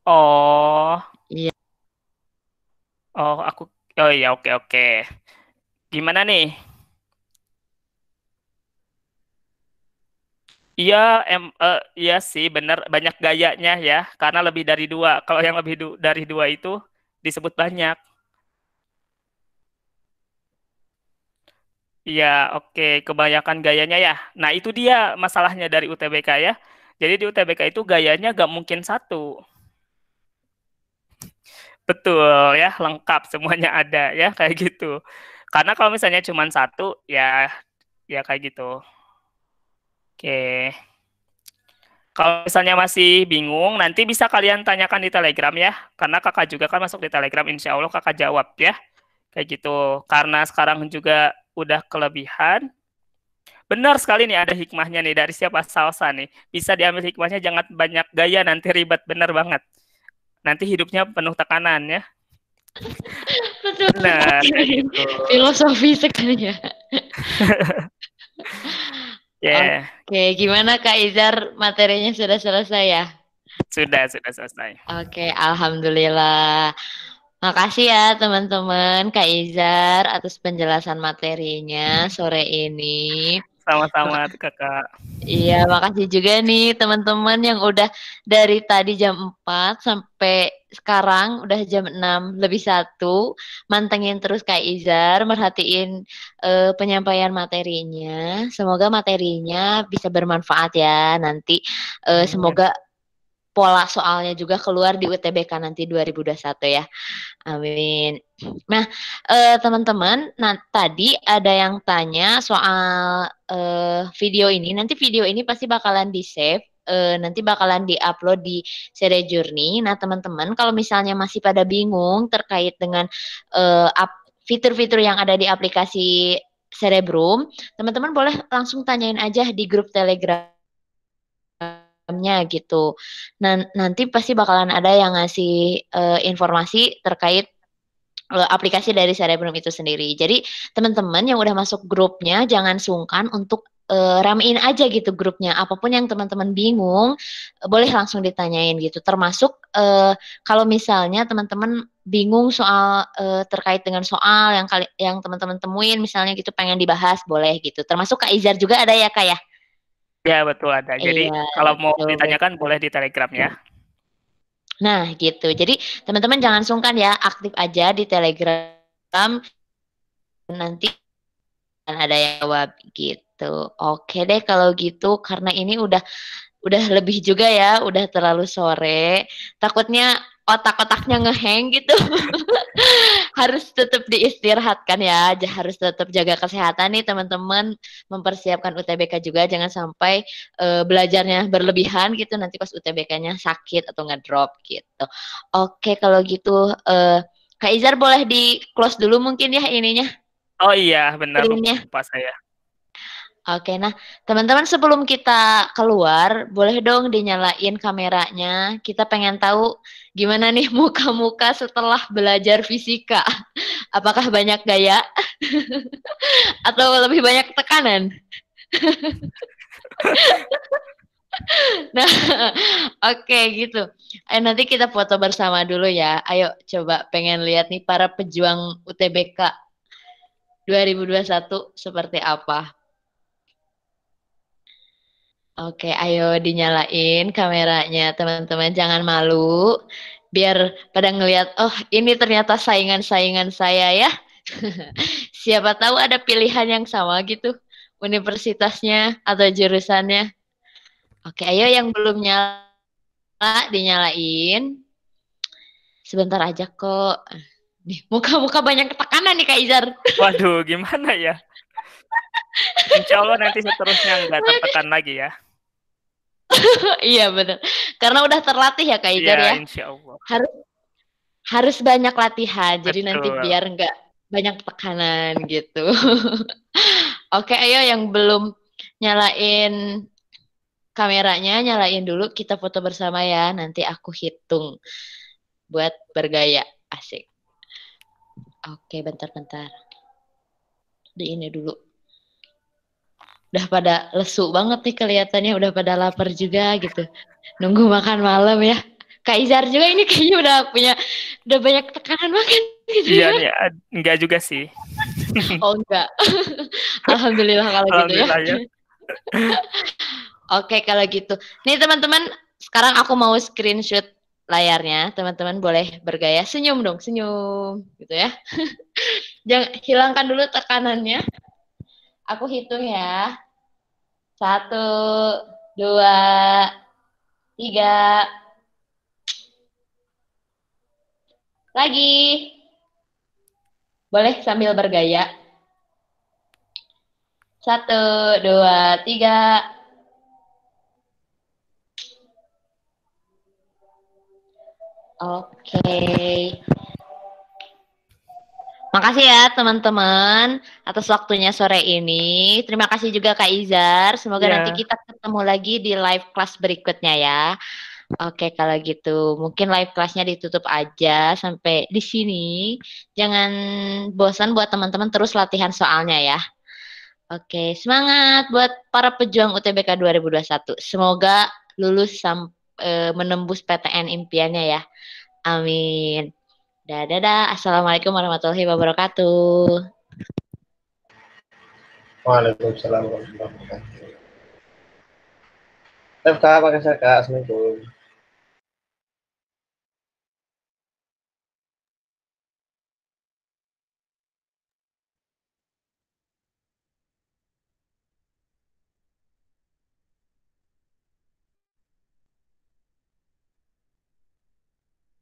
Oh. Iya. Oh iya, oke. Gimana nih? Iya sih, bener banyak gayanya ya, karena lebih dari 2. Kalau yang lebih dari 2 itu disebut banyak. Iya, oke, kebanyakan gayanya ya. Nah, itu dia masalahnya dari UTBK ya. Jadi di UTBK itu gayanya nggak mungkin satu. Betul ya, lengkap semuanya ada ya, kayak gitu. Karena kalau misalnya cuma satu, ya kayak gitu. Oke. Kalau misalnya masih bingung, nanti bisa kalian tanyakan di Telegram ya. Karena kakak juga kan masuk di Telegram, insya Allah kakak jawab ya. Kayak gitu. Karena sekarang juga udah kelebihan. Benar sekali nih ada hikmahnya nih dari siapa Salsa nih. Bisa diambil hikmahnya, jangan banyak gaya, nanti ribet. Benar banget. Nanti hidupnya penuh tekanan ya. Betul Benar, kayak sekali. gitu. Filosofi sekali ya. Yeah. Oke, gimana Kak Izar, materinya sudah selesai ya? Sudah selesai. Oke, alhamdulillah. Makasih ya teman-teman Kak Izar atas penjelasan materinya sore ini. Sama-sama kakak. Iya, makasih juga nih teman-teman yang udah dari tadi jam 4 sampai sekarang udah jam 6:01 mantengin terus Kak Izar, merhatiin penyampaian materinya. Semoga materinya bisa bermanfaat ya nanti. Semoga pola soalnya juga keluar di UTBK nanti 2021 ya. Amin. Nah, teman-teman, tadi ada yang tanya soal video ini. Nanti video ini pasti bakalan di-save, nanti bakalan di-upload di Sere Journey. Nah, teman-teman, kalau misalnya masih pada bingung terkait dengan fitur-fitur yang ada di aplikasi Cerebrum, teman-teman boleh langsung tanyain aja di grup Telegram gitu. Nah, nanti pasti bakalan ada yang ngasih informasi terkait aplikasi dari Cerebrum itu sendiri. Jadi teman-teman yang udah masuk grupnya jangan sungkan untuk ramein aja gitu grupnya. Apapun yang teman-teman bingung boleh langsung ditanyain gitu. Termasuk kalau misalnya teman-teman bingung soal terkait dengan soal yang teman-teman temuin misalnya gitu pengen dibahas boleh gitu. Termasuk Kak Izar juga ada ya Kak ya? Ya betul ada. Jadi Iya, kalau mau betul, ditanyakan betul. boleh di Telegram ya. Nah, gitu. Jadi, teman-teman jangan sungkan ya, aktif aja di Telegram. Nanti akan ada yang jawab gitu. Oke deh kalau gitu, karena ini udah lebih juga ya, udah terlalu sore. Takutnya otak-otaknya ngeheng gitu. Harus tetap diistirahatkan ya, harus tetap jaga kesehatan nih teman-teman, mempersiapkan UTBK juga, jangan sampai belajarnya berlebihan gitu, nanti pas UTBK-nya sakit atau ngedrop gitu. Oke, kalau gitu Kak Izar boleh di close dulu mungkin ya ininya, Oh iya, benar, screen-nya. lupa saya. Oke, nah teman-teman sebelum kita keluar, boleh dong dinyalain kameranya. Kita pengen tahu gimana nih muka-muka setelah belajar fisika. Apakah banyak gaya atau lebih banyak tekanan? Nah, oke gitu. Nanti kita foto bersama dulu ya. Ayo coba pengen lihat nih para pejuang UTBK 2021 seperti apa. Oke, ayo dinyalain kameranya teman-teman, jangan malu. Biar pada ngelihat, oh ini ternyata saingan-saingan saya ya. Siapa tahu ada pilihan yang sama gitu, universitasnya atau jurusannya. Oke, ayo yang belum nyala, dinyalain. Sebentar aja kok. Nih, muka-muka banyak tekanan nih Kak Izar. Waduh, gimana ya? Insya Allah nanti seterusnya nggak tertekan lagi ya. Iya benar. Karena udah terlatih ya Kak Izar Iya, ya. insya Allah. Harus banyak latihan, jadi nanti Betul. biar nggak banyak tekanan gitu. Oke, ayo yang belum nyalain kameranya, nyalain dulu, kita foto bersama ya. Nanti aku hitung buat bergaya. Asik. Oke, bentar-bentar. Di ini dulu. Udah pada lesu banget nih kelihatannya, udah pada lapar juga gitu. Nunggu makan malam ya. Kak Izar juga ini kayaknya udah banyak tekanan makan gitu Iya ya. nih, enggak juga sih. Oh enggak. Alhamdulillah kalau gitu ya. Alhamdulillah ya. Oke, kalau gitu. Nih teman-teman, sekarang aku mau screenshot layarnya. Teman-teman boleh bergaya. Senyum dong, senyum. Gitu ya. Jangan hilangkan dulu tekanannya. Aku hitung ya. 1, 2, 3. Lagi. Boleh sambil bergaya. 1, 2, 3. Oke. Makasih ya teman-teman atas waktunya sore ini. Terima kasih juga Kak Izar. Semoga nanti Iya. kita ketemu lagi di live class berikutnya ya. Oke, kalau gitu mungkin live classnya ditutup aja sampai di sini. Jangan bosan buat teman-teman terus latihan soalnya ya. Oke, semangat buat para pejuang UTBK 2021. Semoga lulus menembus PTN impiannya ya. Amin. Dadah. Assalamualaikum warahmatullahi wabarakatuh. Waalaikumsalam warahmatullahi wabarakatuh. Kak, makasih Kak. Assalamualaikum.